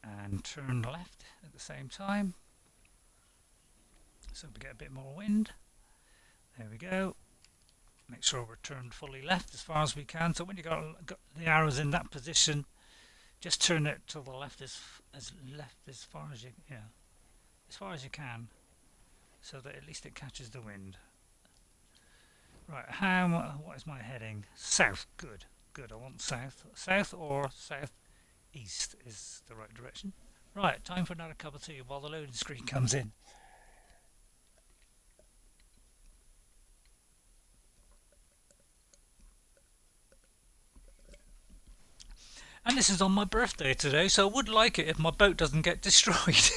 and turn left at the same time. So we get a bit more wind. There we go. Make sure we're turned fully left as far as we can. So when you got the arrows in that position, just turn it to the left as far as as far as you can, so that at least it catches the wind. Right, what is my heading? South. Good, good. I want south. South or southeast is the right direction. Right, time for another cup of tea while the loading screen comes in. And this is on my birthday today, so I would like it if my boat doesn't get destroyed.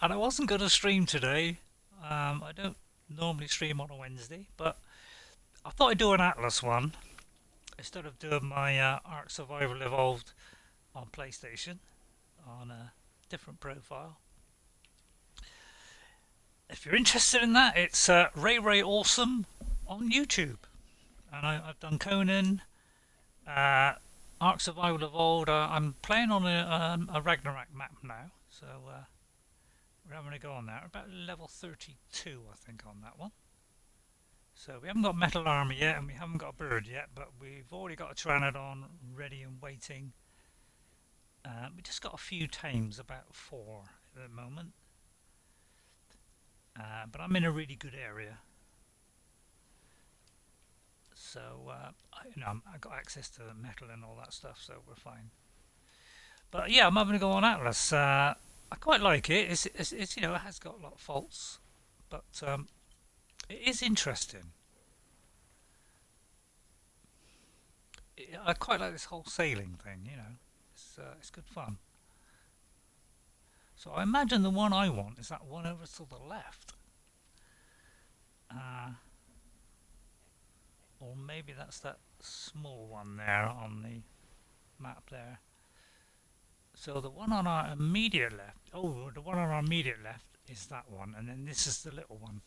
And I wasn't going to stream today. I don't normally stream on a Wednesday, but I thought I'd do an Atlas one instead of doing my Ark Survival Evolved on PlayStation on a different profile. If you're interested in that, it's RayRay Awesome on YouTube, and I've done Conan. Ark Survival Evolved. I'm playing on a Ragnarok map now, so we're having a go on that. We're about level 32, I think, on that one. So we haven't got metal armor yet, and we haven't got a bird yet, but we've already got a Pteranodon ready and waiting. We just got a few tames, about 4 at the moment. But I'm in a really good area. So I got access to metal and all that stuff, so we're fine. But yeah, I'm having to go on Atlas. I quite like it. It's it has got a lot of faults, but it is interesting. I quite like this whole sailing thing. It's good fun. So I imagine the one I want is that one over to the left. Or maybe that's that small one there on the map there. So the one on our immediate left, the one on our immediate left is that one, and then this is the little one.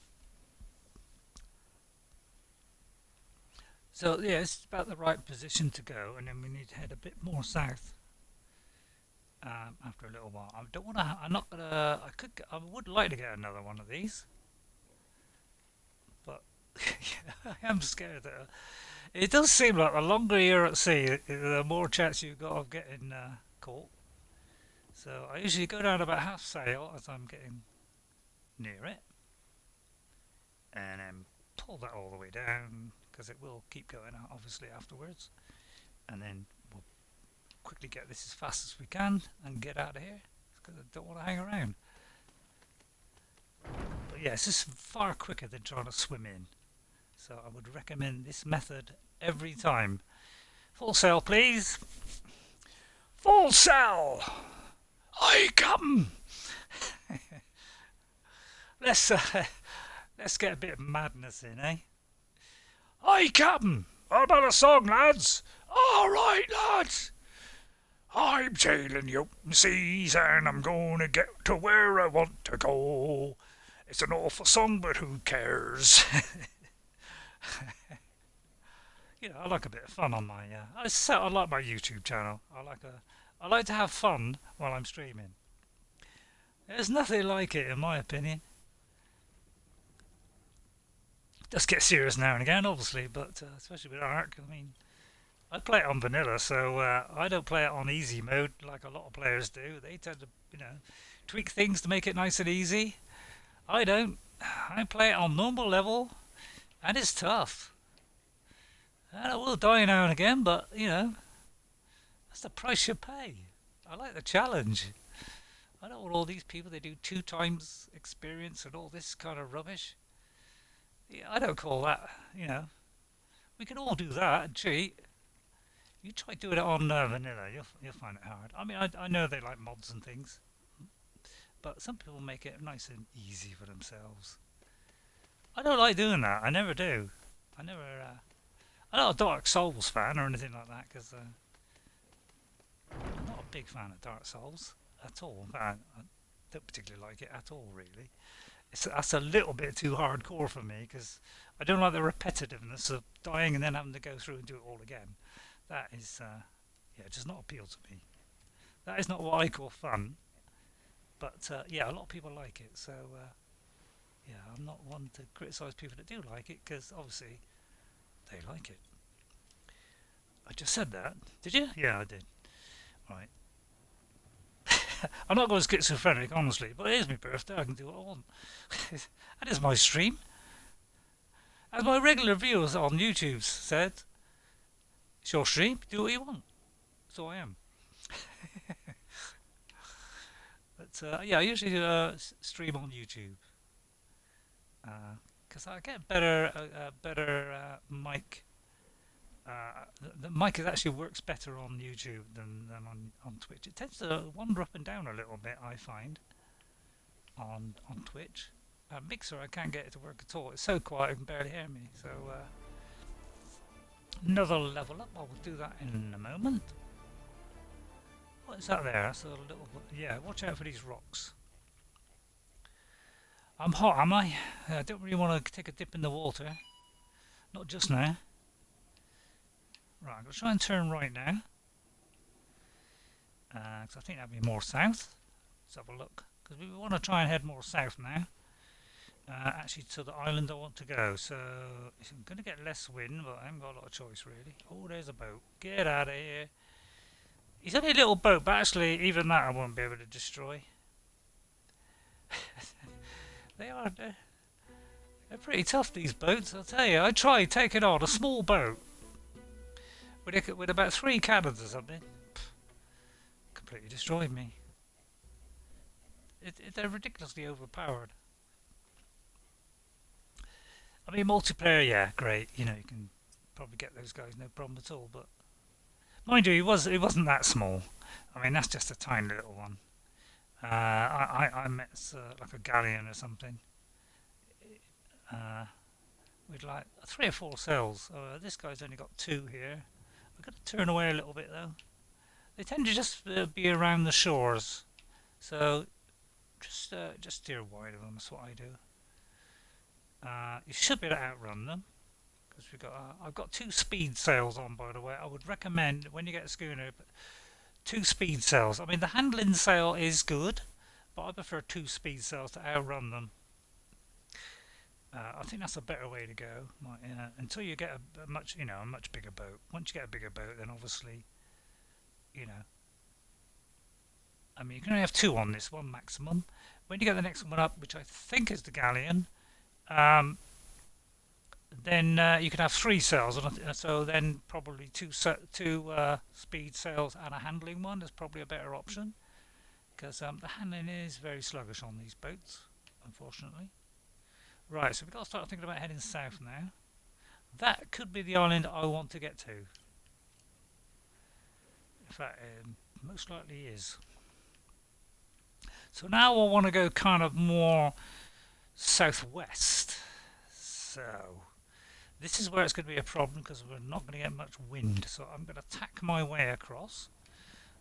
So yeah, it's about the right position to go, and then we need to head a bit more south after a little while. I don't want to. I'm not gonna. I would like to get another one of these, but I am scared that it does seem like the longer you're at sea, the more chance you've got of getting caught. So I usually go down about half sail as I'm getting near it, and then pull that all the way down, because it will keep going out obviously afterwards, and then we'll quickly get this as fast as we can and get out of here, because I don't want to hang around. But yeah, it's just far quicker than trying to swim in, so I would recommend this method every time. Full sail please. Full sail! I come! Let's get a bit of madness in, eh? I come! What about a song, lads? All right, lads! I'm sailing the open seas and I'm gonna get to where I want to go. It's an awful song, but who cares? I like a bit of fun on my. I like my YouTube channel. I like to have fun while I'm streaming. There's nothing like it, in my opinion. Just get serious now and again, obviously, but especially with Ark. I mean, I play it on vanilla, so I don't play it on easy mode like a lot of players do. They tend to, tweak things to make it nice and easy. I don't. I play it on normal level, and it's tough. And I will die now and again, but that's the price you pay. I like the challenge. I don't want all these people. They do 2 times experience and all this kind of rubbish. Yeah, I don't call that. We can all do that and cheat. You try doing it on vanilla, you'll find it hard. I mean, I know they like mods and things, but some people make it nice and easy for themselves. I don't like doing that. I never do. I never. I'm not a Dark Souls fan or anything like that because I'm not a big fan of Dark Souls at all. In fact, I don't particularly like it at all, really. That's a little bit too hardcore for me because I don't like the repetitiveness of dying and then having to go through and do it all again. That is, yeah, it does not appeal to me. That is not what I call fun. But yeah, a lot of people like it. So yeah, I'm not one to criticise people that do like it because obviously they like it. I just said that. Did you? Yeah, I did. Right. I'm not going schizophrenic, honestly, but it is my birthday. I can do what I want. That is my stream. As my regular viewers on YouTube said, it's your stream. Do what you want. So I am. But yeah, I usually stream on YouTube because I get better mic. The mic actually works better on YouTube than on Twitch. It tends to wander up and down a little bit, I find, on Twitch. Mixer, I can't get it to work at all. It's so quiet, you can barely hear me. So another level up. I will do that in a moment. What is that there? That's a little. Yeah, watch out for these rocks. I'm hot, am I? I don't really want to take a dip in the water. Not just now. Right, I'm going to try and turn right now. Because I think that'd be more south. Let's have a look. Because we want to try and head more south now. Actually, to the island I want to go. So, I'm going to get less wind, but I haven't got a lot of choice, really. Oh, there's a boat. Get out of here. It's only a little boat, but actually, even that I won't be able to destroy. They're pretty tough, these boats, I'll tell you. I tried taking on a small boat with about 3 cannons or something. Completely destroyed me. They're ridiculously overpowered. I mean, multiplayer, yeah, great. You can probably get those guys no problem at all. But mind you, it wasn't that small. I mean, that's just a tiny little one. I met like a galleon or something with like 3 or 4 sails. This guy's only got 2 here. I've got to turn away a little bit though. They tend to just be around the shores, so just steer wide of them. That's what I do. You should be able to outrun them because I've got 2 speed sails on, by the way. I would recommend when you get a schooner, 2 speed sails. I mean, the handling sail is good, but I prefer 2 speed sails to outrun them. I think that's a better way to go. Until you get a much bigger boat. Once you get a bigger boat, then obviously, I mean, you can only have 2 on this one maximum. When you get the next one up, which I think is the galleon, then you can have 3 sails, so then probably 2 speed sails and a handling one is probably a better option, because the handling is very sluggish on these boats, unfortunately. Right, so we've got to start thinking about heading south now. That could be the island I want to get to. In fact, most likely is. So now I want to go kind of more southwest. So this is where it's going to be a problem because we're not going to get much wind. So I'm going to tack my way across.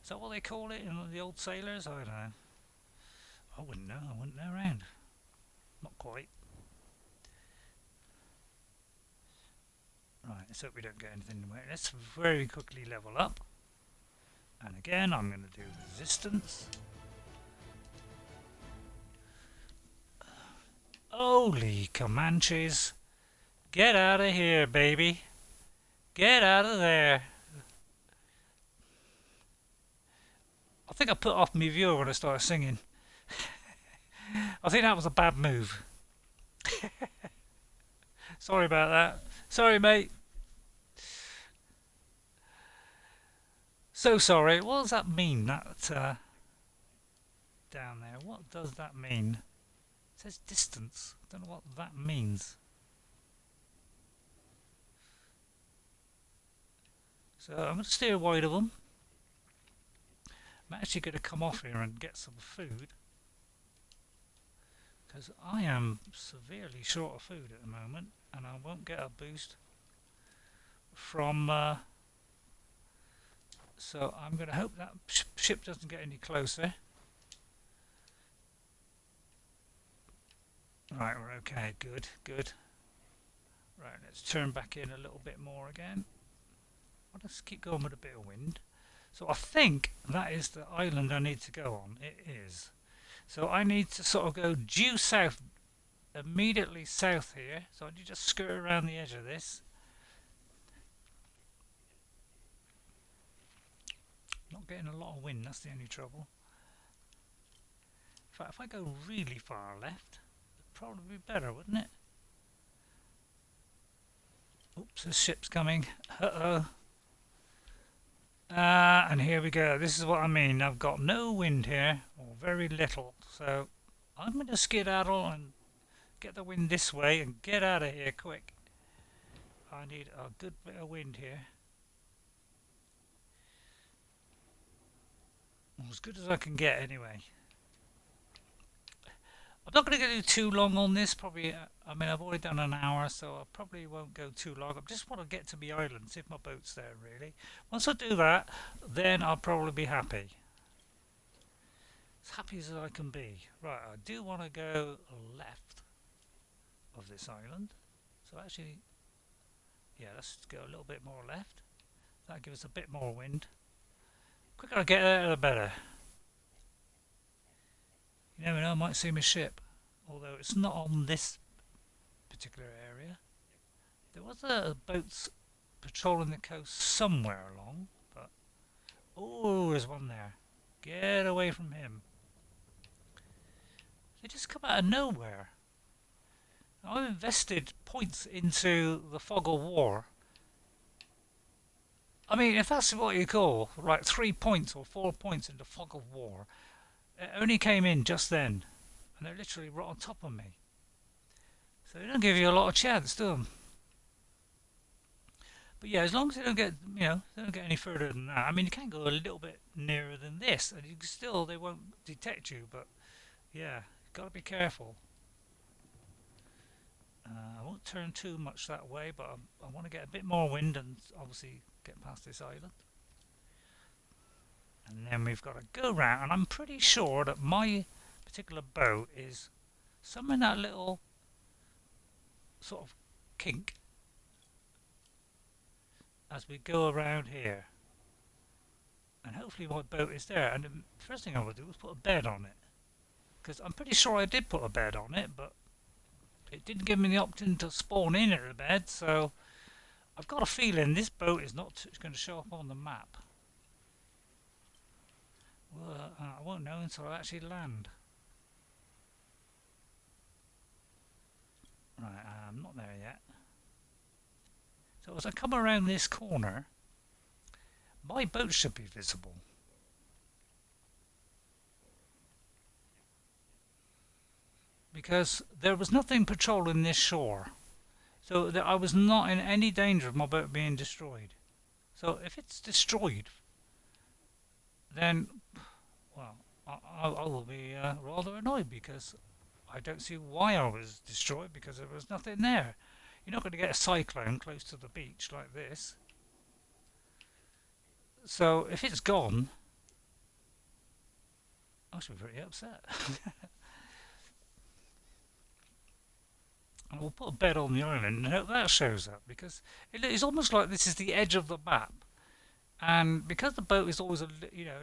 Is that what they call it in the old sailors? I don't know. I wouldn't know. I wouldn't know around. Not quite. Right, let's hope we don't get anything in the way. Let's very quickly level up. And again, I'm going to do resistance. Holy Comanches. Get out of here, baby. Get out of there. I think I put off my viewer when I started singing. I think that was a bad move. Sorry about that. Sorry, mate. So sorry. What does that mean? That down there. What does that mean? It says distance. Don't know what that means. So I'm going to steer wide of them. I'm actually going to come off here and get some food, because I am severely short of food at the moment, and I won't get a boost from so I'm going to hope that ship doesn't get any closer. Right, we're okay. Good, good. Right, let's turn back in a little bit more again. I'll just keep going with a bit of wind. So I think that is the island I need to go on. It is. So I need to sort of go due south, immediately south here. So I need to just skirt around the edge of this. Not getting a lot of wind, that's the only trouble. In fact, if I go really far left, it'd probably be better, wouldn't it? Oops, the ship's coming. Uh-oh. And here we go. This is what I mean. I've got no wind here, or very little. So I'm going to skedaddle and get the wind this way and get out of here quick. I need a good bit of wind here. As good as I can get anyway. I'm not going to do too long on this, probably. I mean, I've already done an hour, so I probably won't go too long. I just want to get to the island, see if my boat's there, really. Once I do that, then I'll probably be happy. As happy as I can be. Right, I do want to go left of this island. So actually, yeah, let's go a little bit more left. That'll give us a bit more wind. The quicker I get there, the better. You never know, I might see my ship. Although it's not on this particular area. There was a boat patrolling the coast somewhere along, but... Oh, there's one there. Get away from him. They just come out of nowhere. I've invested points into the fog of war. I mean, if that's what you call, like 3 points or 4 points into fog of war, it only came in just then, and they're literally right on top of me. So they don't give you a lot of chance, do them? But yeah, as long as they don't get, you know, they don't get any further than that. I mean, you can go a little bit nearer than this, and you still, they won't detect you. But yeah, you've got to be careful. I won't turn too much that way, but I want to get a bit more wind and obviously get past this island. And then we've got to go round, and I'm pretty sure that my particular boat is somewhere in that little sort of kink as we go around here. And hopefully my boat is there. And the first thing I will do is put a bed on it, because I'm pretty sure I did put a bed on it, but it didn't give me the option to spawn in at the bed, so I've got a feeling this boat is not going to show up on the map. Well, I won't know until I actually land. Right, I'm not there yet. So as I come around this corner, my boat should be visible. Because there was nothing patrolling this shore. So that I was not in any danger of my boat being destroyed. So if it's destroyed, then, well, I will be rather annoyed, because I don't see why I was destroyed, because there was nothing there. You're not going to get a cyclone close to the beach like this. So if it's gone, I should be very upset. And we'll put a bed on the island and hope that shows up, because it's almost like this is the edge of the map. And because the boat is always,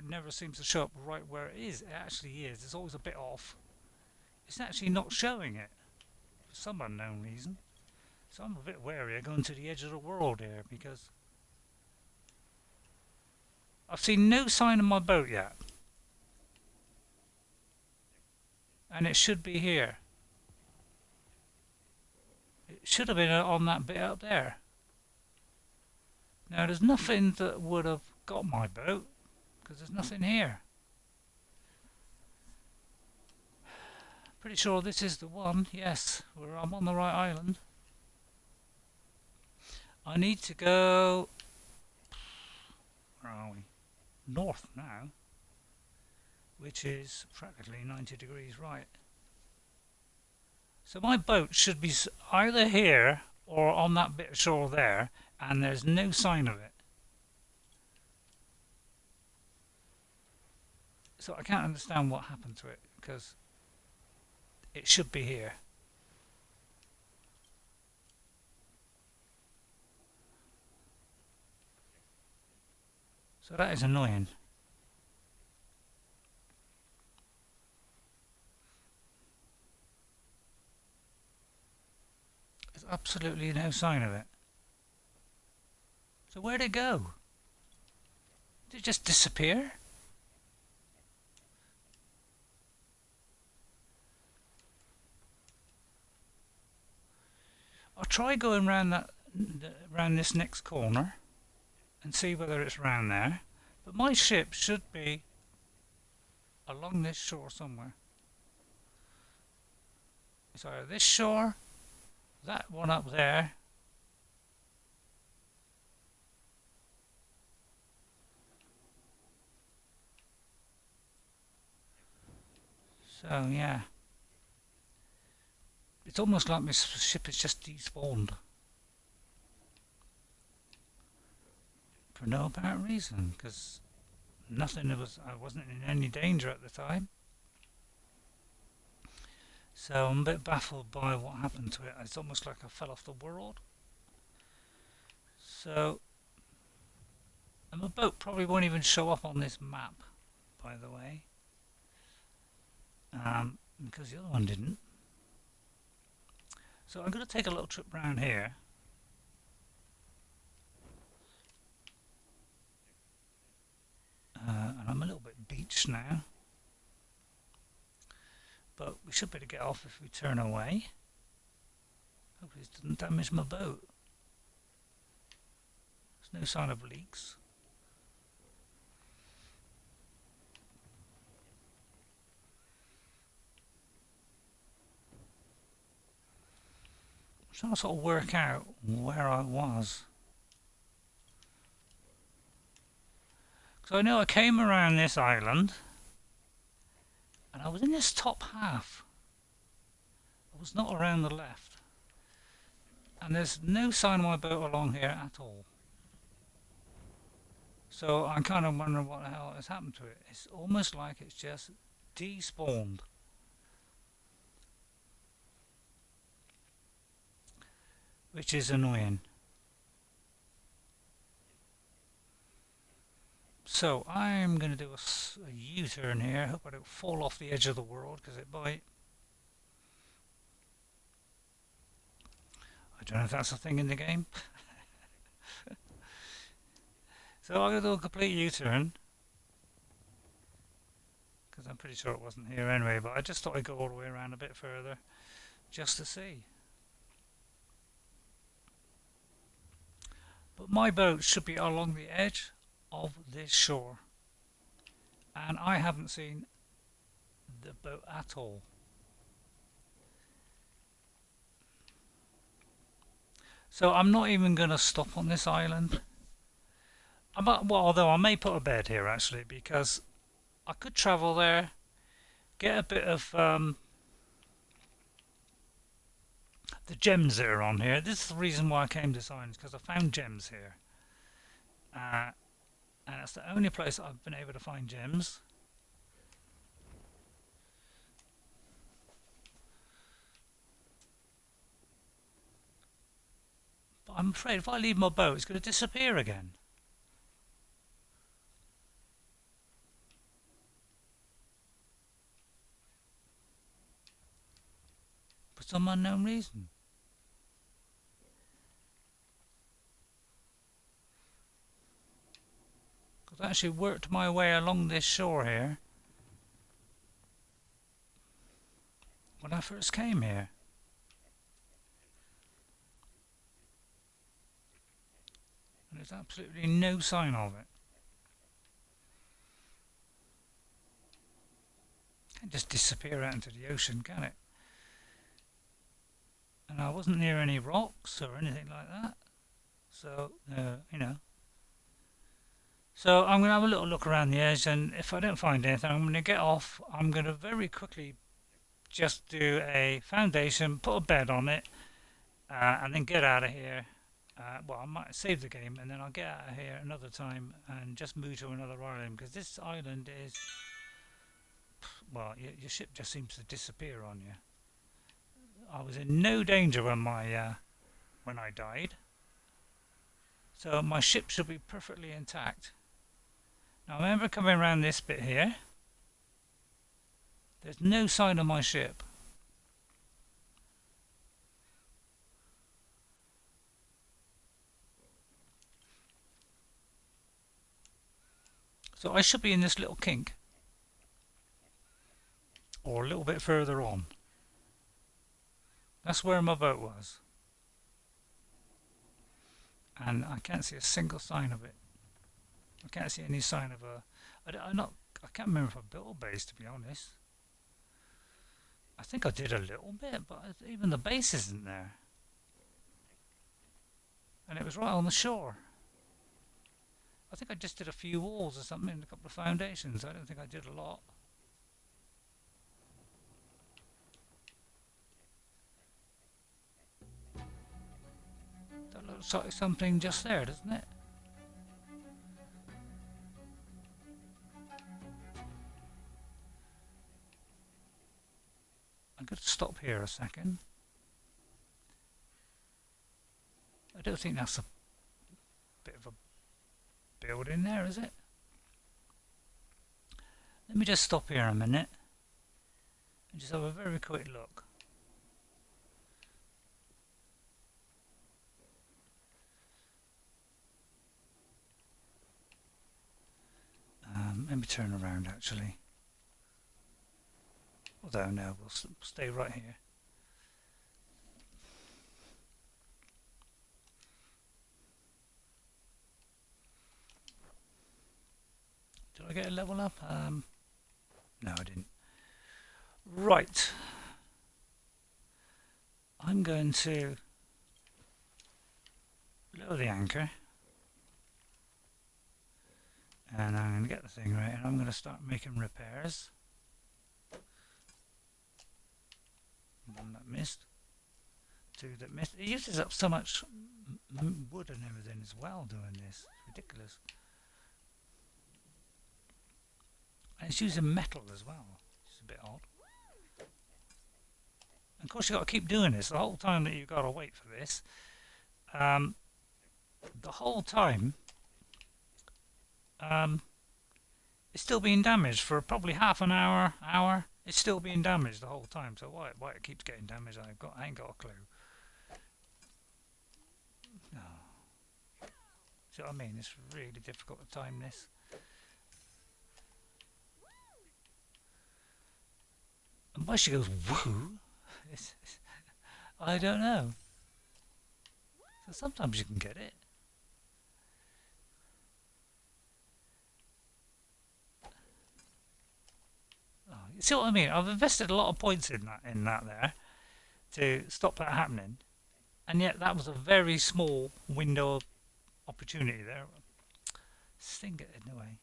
never seems to show up right where it is, it actually is. It's always a bit off. It's actually not showing it for some unknown reason. So I'm a bit wary of going to the edge of the world here because I've seen no sign of my boat yet. And it should be here. It should have been on that bit up there. Now there's nothing that would have got my boat because there's nothing here. Pretty sure this is the one, yes, where I'm on the right island. I need to go, where are we? North now, which is practically 90 degrees right. So my boat should be either here or on that bit of shore there, and there's no sign of it. So I can't understand what happened to it, because it should be here. So that is annoying. There's absolutely no sign of it. So where'd it go? Did it just disappear? I'll try going round this next corner and see whether it's round there. But my ship should be along this shore somewhere. It's either this shore, that one up there, so yeah. It's almost like my ship is just despawned. For no apparent reason, because I wasn't in any danger at the time. So I'm a bit baffled by what happened to it. It's almost like I fell off the world. So, and my boat probably won't even show up on this map, by the way, because the other one didn't. So I'm going to take a little trip round here. And I'm a little bit beached now. But we should be able to get off if we turn away. Hopefully it doesn't damage my boat. There's no sign of leaks. I'm trying to sort of work out where I was. So I know I came around this island and I was in this top half. I was not around the left. And there's no sign of my boat along here at all. So I'm kind of wondering what the hell has happened to it. It's almost like it's just despawned. Which is annoying. So I'm going to do a U-turn here. Hope I don't fall off the edge of the world because it might. I don't know if that's a thing in the game. So I'm going to do a complete U-turn because I'm pretty sure it wasn't here anyway, but I just thought I'd go all the way around a bit further just to see. But my boat should be along the edge of this shore, and I haven't seen the boat at all. So I'm not even going to stop on this island. Well, although I may put a bed here actually, because I could travel there, get a bit of the gems that are on here. This is the reason why I came to this island, because I found gems here. And that's the only place I've been able to find gems. But I'm afraid if I leave my boat, it's going to disappear again. For some unknown reason. Because I actually worked my way along this shore here when I first came here. And there's absolutely no sign of it. Can't just disappear out into the ocean, can it? And I wasn't near any rocks or anything like that. So, you know. So I'm going to have a little look around the edge, and if I don't find anything, I'm going to get off. I'm going to very quickly just do a foundation, put a bed on it, and then get out of here. Well, I might save the game, and then I'll get out of here another time and just move to another island, because this island is... Well, your ship just seems to disappear on you. I was in no danger when I died. So my ship should be perfectly intact. Now I remember coming around this bit here. There's no sign of my ship. So I should be in this little kink. Or a little bit further on. That's where my boat was. And I can't see a single sign of it. I can't see any sign of a... I can't remember if I built a base, to be honest. I think I did a little bit, but even the base isn't there. And it was right on the shore. I think I just did a few walls or something and a couple of foundations. I don't think I did a lot. That looks like something just there, doesn't it? I'm going to stop here a second. I don't think that's a bit of a building there, is it? Let me just stop here a minute and just have a very quick look. Let me turn around actually. Although no, we'll stay right here. Did I get a level up? No, I didn't. Right. I'm going to lower the anchor. And I'm going to get the thing right, and I'm going to start making repairs. One that missed. Two that missed. It uses up so much wood and everything as well doing this. It's ridiculous. And it's using metal as well. It's a bit odd. And of course you've got to keep doing this the whole time that you've got to wait for this. The whole time it's still being damaged for probably half an hour. It's still being damaged the whole time. So why it keeps getting damaged, I ain't got a clue. No. See what I mean? It's really difficult to time this. And why she goes woo? I don't know. So sometimes you can get it. Oh, you see what I mean? I've invested a lot of points in that there to stop that happening, and yet that was a very small window of opportunity there. Sting it in a way.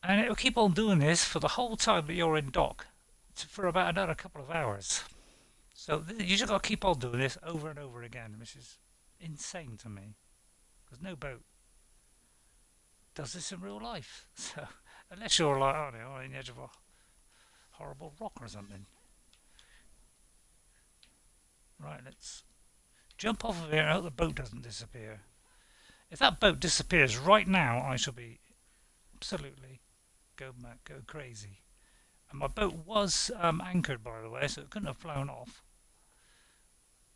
And it will keep on doing this for the whole time that you're in dock, for about another couple of hours. So you just got to keep on doing this over and over again, which is insane to me, because no boat does this in real life. So unless you're like, I don't know, on the edge of a horrible rock or something. Right, let's jump off of here and hope the boat doesn't disappear. If that boat disappears right now, I shall be absolutely go crazy. And my boat was anchored, by the way, so it couldn't have flown off.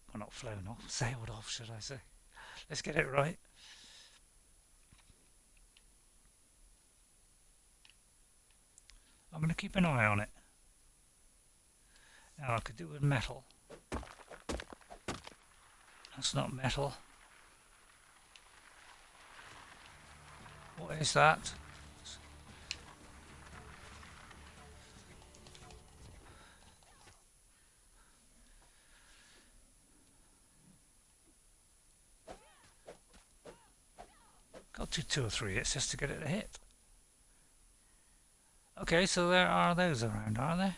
Well, not flown off, sailed off, should I say. Let's get it right. I'm going to keep an eye on it. Now I could do it with metal. That's not metal. What is that? Got to 2 or 3 hits just to get it to hit. Okay, so there are those around, are there?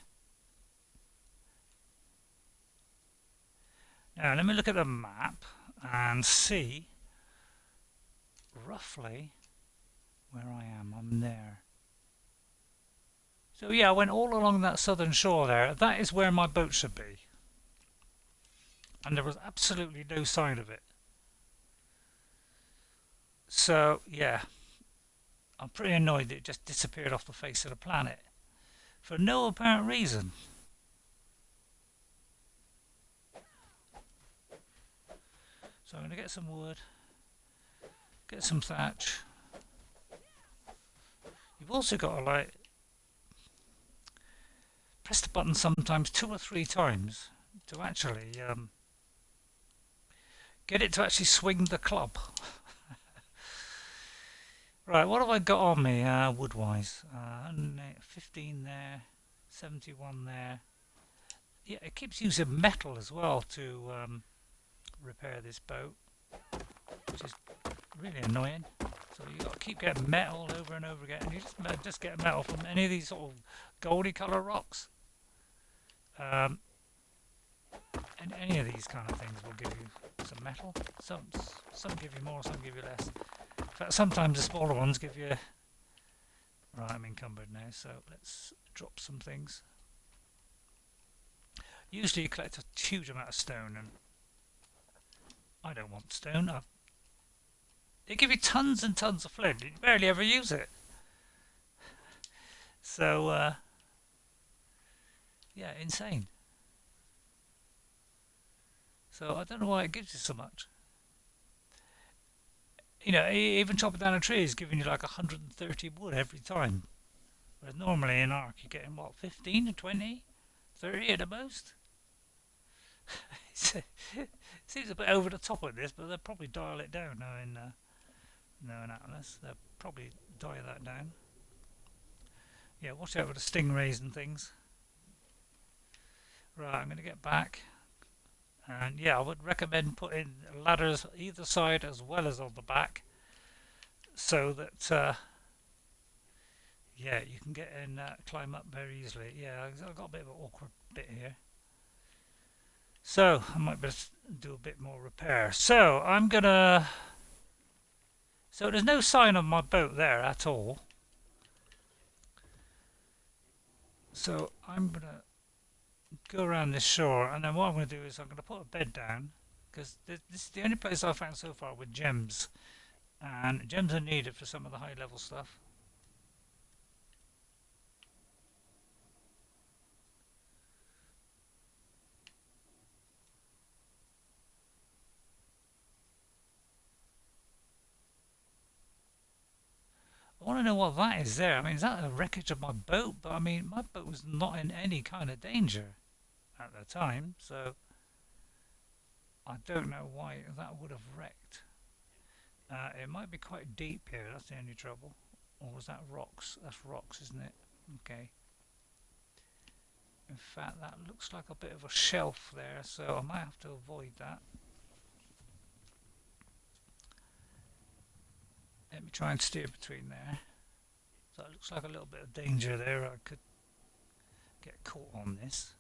Now let me look at the map and see roughly where I am. I'm there. So yeah, I went all along that southern shore there. That is where my boat should be. And there was absolutely no sign of it. So yeah, I'm pretty annoyed that it just disappeared off the face of the planet for no apparent reason. So I'm going to get some wood, get some thatch. You've also got to like press the button sometimes 2 or 3 times to actually get it to actually swing the club. Right, what have I got on me wood-wise? 15 there, 71 there. Yeah, it keeps using metal as well to repair this boat, which is really annoying. So you got to keep getting metal over and over again, and you just get metal from any of these sort of goldy colour rocks. And any of these kind of things will give you some metal. Some give you more, some give you less. In fact, sometimes the smaller ones give you... Right, I'm encumbered now, so let's drop some things. Usually you collect a huge amount of stone, and I don't want stone. They give you tons and tons of flint. You barely ever use it. So, yeah, insane. So I don't know why it gives you so much. You know, even chopping down a tree is giving you like 130 wood every time. Whereas normally in Ark you're getting, what, 15 to 20? 30 at the most? It seems a bit over the top with this, but they'll probably dial it down now in Atlas. They'll probably dial that down. Yeah, watch out for the stingrays and things. Right, I'm going to get back. And yeah, I would recommend putting ladders either side as well as on the back, so that yeah, you can get in, climb up very easily. Yeah, I've got a bit of an awkward bit here, so I might best do a bit more repair. So I'm gonna. So there's no sign of my boat there at all. So I'm gonna go around this shore, and then what I'm going to do is I'm going to put a bed down, because this is the only place I've found so far with gems, and gems are needed for some of the high level stuff. I want to know what that is there. I mean, is that a wreckage of my boat? But I mean, my boat was not in any kind of danger at the time, so I don't know why that would have wrecked. It might be quite deep here, that's the only trouble. Or was that rocks? That's rocks, isn't it? Okay. In fact, that looks like a bit of a shelf there, so I might have to avoid that. Let me try and steer between there. So it looks like a little bit of danger there. I could get caught on this.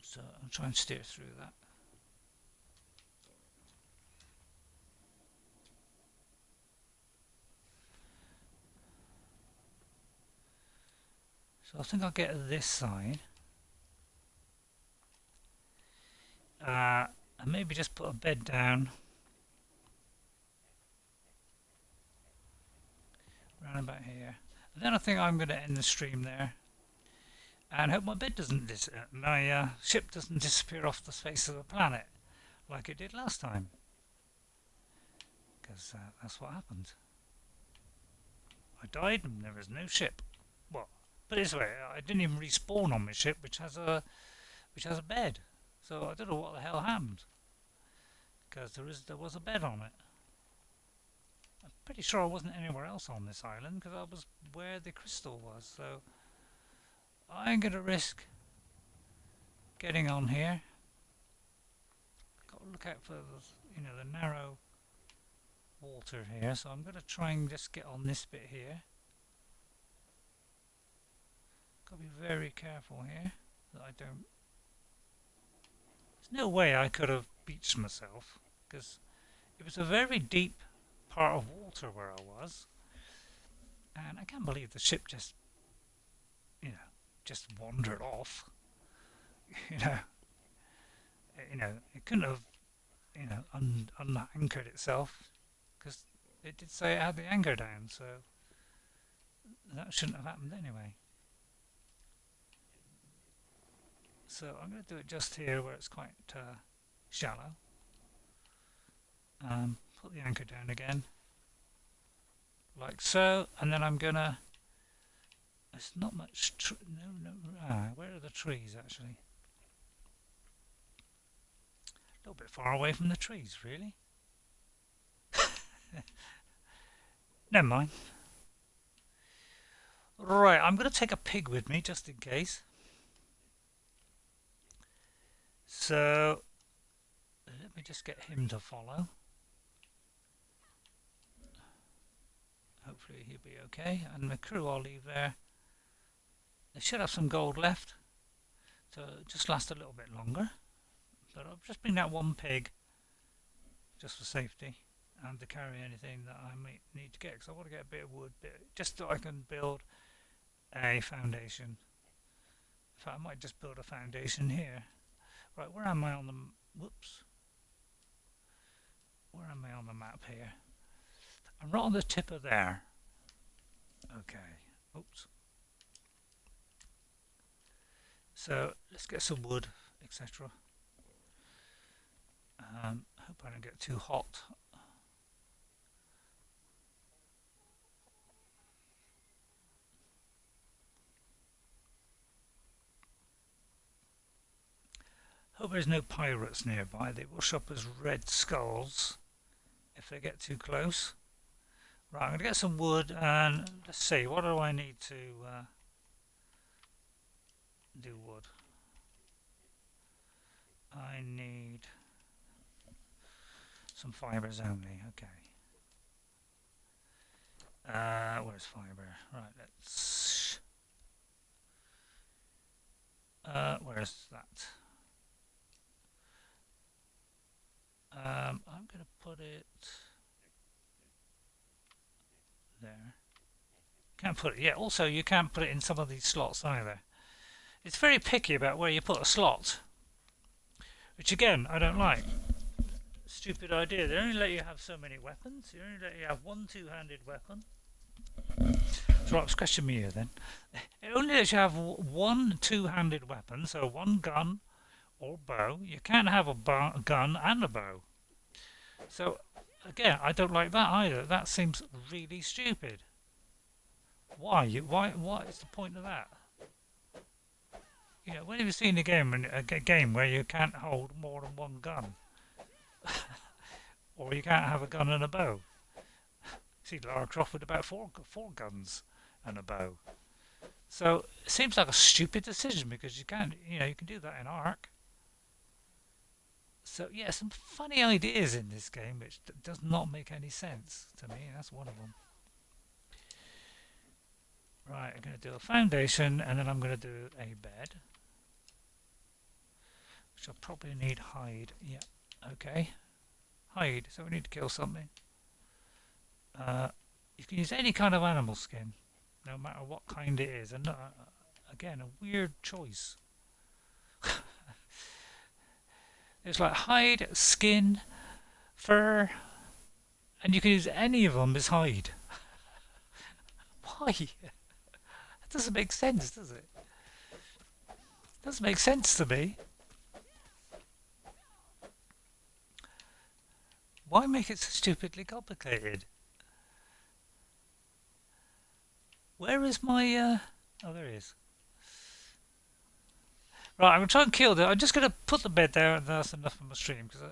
So I'll try and steer through that. So I think I'll get this side. And maybe just put a bed down around about here. And then I think I'm going to end the stream there. and hope my bed doesn't my ship doesn't disappear off the face of the planet like it did last time, because that's what happened. I died and there was no ship. Well, but this way, I didn't even respawn on my ship, which has a bed. So I don't know what the hell happened, because there was a bed on it. I'm pretty sure I wasn't anywhere else on this island because I was where the crystal was. So I ain't gonna risk getting on here. Got to look out for the narrow water here. So I'm gonna try and just get on this bit here. Got to be very careful here that I don't. There's no way I could have beached myself because it was a very deep part of water where I was, and I can't believe the ship just, just wandered off. you know, it couldn't have, unanchored itself because it did say it had the anchor down, so that shouldn't have happened anyway. So I'm going to do it just here where it's quite shallow. Put the anchor down again, like so, and then I'm gonna. There's not much. Where are the trees actually? A little bit far away from the trees, really. Never mind. Right, I'm gonna take a pig with me just in case. So let me just get him to follow. Hopefully he'll be okay, and the crew I'll leave there. They should have some gold left, so just last a little bit longer. But I'll just bring that one pig, just for safety, and to carry anything that I might need to get, because I want to get a bit of wood, just so I can build a foundation. In fact, I might just build a foundation here. Right, where am I on the... Whoops. Where am I on the map here? I'm right on the tip of there. Okay. Oops. So let's get some wood, etc. Hope I don't get too hot. Hope there's no pirates nearby. They will show up as red skulls if they get too close. Right, I'm going to get some wood, and let's see, what do I need to do wood? I need some fibres only, okay. Where's fibre? Right, let's... where's that? I'm going to put it... there. Can't put it. Yeah, also you can't put it in some of these slots either. It's very picky about where you put a slot, which again I don't like. Stupid idea. They only let you have so many weapons. They only let you have one two-handed weapon. So right, scratching me here then. It only lets you have one two-handed weapon, so one gun or bow. You can't have a gun and a bow. So again, I don't like that either. That seems really stupid. Why? What is the point of that? When have you seen a game where you can't hold more than one gun? Or you can't have a gun and a bow? See Lara Croft with about four guns and a bow. So it seems like a stupid decision because you can do that in Ark. So yeah, some funny ideas in this game which does not make any sense to me. That's one of them. Right, I'm going to do a foundation, and then I'm going to do a bed, which I'll probably need hide. Yeah, okay. Hide, so we need to kill something. You can use any kind of animal skin, no matter what kind it is. And again, a weird choice. It's like hide, skin, fur, and you can use any of them as hide. Why? That doesn't make sense, does it? Doesn't make sense to me. Why make it so stupidly complicated? Where is my, oh, there he is. Right, I'm going to try and kill them. I'm just going to put the bed there and that's enough of my stream because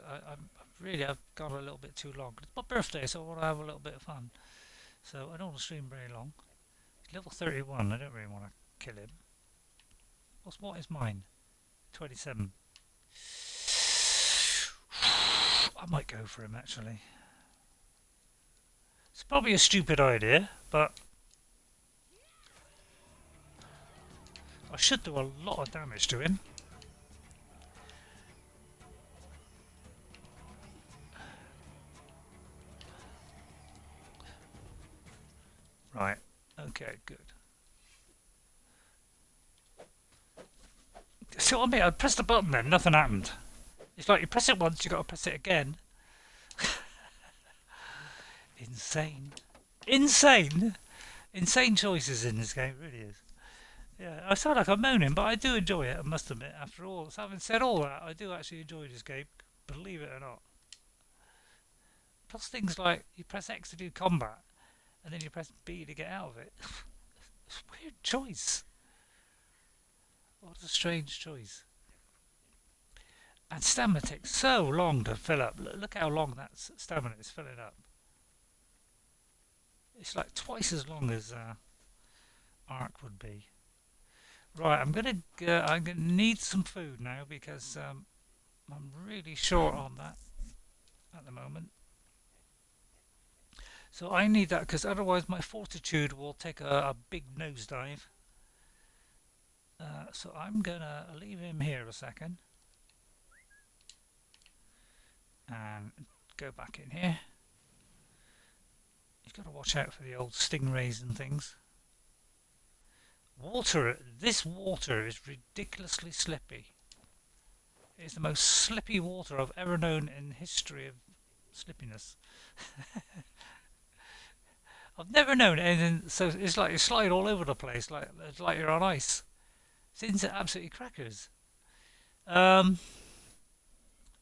I've gone a little bit too long. It's my birthday, so I want to have a little bit of fun. So I don't want to stream very long. He's level 31. I don't really want to kill him. What is mine? 27. I might go for him actually. It's probably a stupid idea, but I should do a lot of damage to him. Right. Okay, good. See what I mean? I pressed the button then, nothing happened. It's like you press it once, you got to press it again. Insane. Insane? Insane choices in this game, it really is. Yeah, I sound like I'm moaning, but I do enjoy it, I must admit. After all, having said all that, I do actually enjoy this game, believe it or not. Plus things like you press X to do combat, and then you press B to get out of it. It's a weird choice. What a strange choice. And stamina takes so long to fill up. Look how long that stamina is filling up. It's like twice as long as Ark would be. Right, I'm gonna need some food now because I'm really short on that at the moment. So I need that because otherwise my fortitude will take a big nosedive. So I'm gonna leave him here a second and go back in here. You've got to watch out for the old stingrays and things. This water is ridiculously slippy. It's the most slippy water I've ever known in history of slippiness. I've never known anything so. It's like you slide all over the place, it's like you're on ice. It's absolutely crackers. Forgot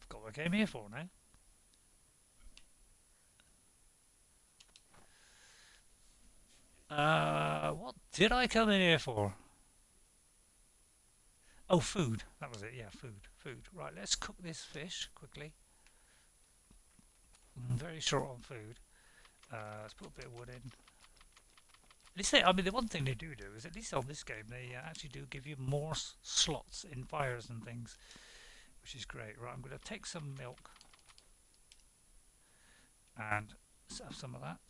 what I came here for now. What did I come in here for? Oh, food. That was it. Yeah, food. Food. Right, let's cook this fish quickly. I'm very short on food. Let's put a bit of wood in. At least I mean, the one thing they do is, at least on this game, they actually do give you more slots in fires and things, which is great. Right, I'm going to take some milk and have some of that.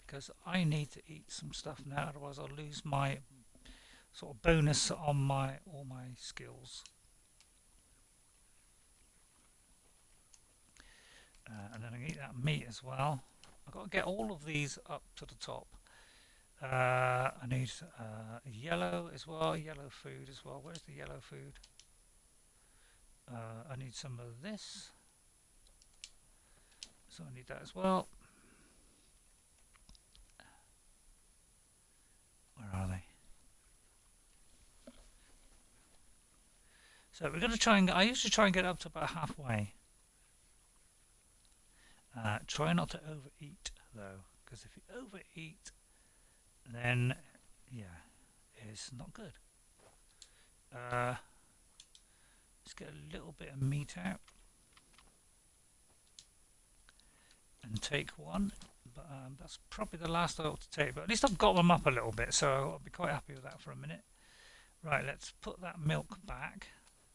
Because I need to eat some stuff now, otherwise I'll lose my sort of bonus on all my skills. And then I can eat that meat as well. I've got to get all of these up to the top. I need yellow as well, yellow food as well. Where's the yellow food? I need some of this. So I need that as well. Where are they? So we're going to try and I usually try and get up to about halfway. Try not to overeat though, because if you overeat, then yeah, it's not good. Let's get a little bit of meat out and take one. But that's probably the last I ought to take. But at least I've got them up a little bit, so I'll be quite happy with that for a minute. Right, let's put that milk back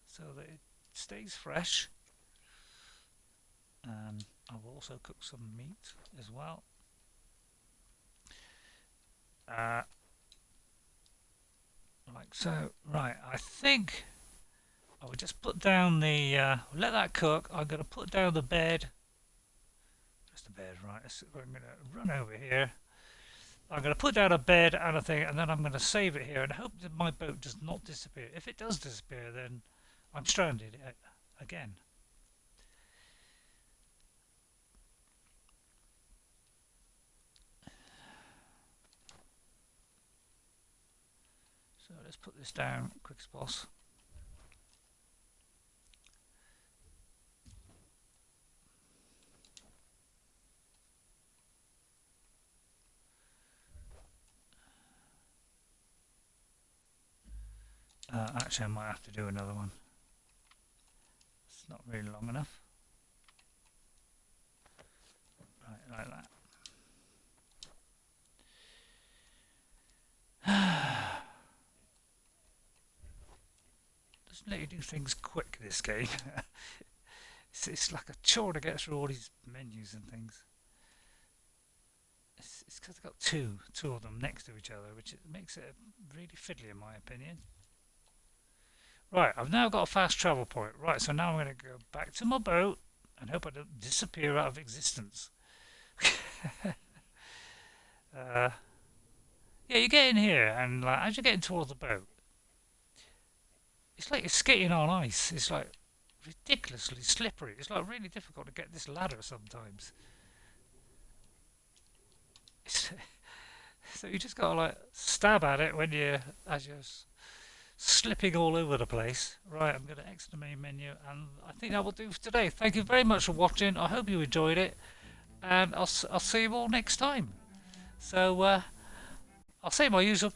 so that it stays fresh. I will also cook some meat as well. Like so. Right, I think I will just put down the, let that cook. I'm going to put down the bed. Just the bed, right. I'm going to run over here. I'm going to put down a bed and a thing, and then I'm going to save it here and hope that my boat does not disappear. If it does disappear, then I'm stranded again. So let's put this down quick as possible. Actually, I might have to do another one. It's not really long enough. Right, like that. Doesn't let you do things quick, this game. It's like a chore to get through all these menus and things. It's because I've got two of them next to each other, which makes it really fiddly in my opinion. Right, I've now got a fast travel point. Right, so now I'm going to go back to my boat and hope I don't disappear out of existence. Yeah, you get in here, and like as you're getting towards the boat, it's like you're skating on ice. It's like ridiculously slippery. It's like really difficult to get this ladder sometimes. So you just gotta like stab at it when as you're slipping all over the place. Right, I'm gonna exit the main menu, and I think that will do for today. Thank you very much for watching. I hope you enjoyed it, and I'll see you all next time. So I'll say my usual.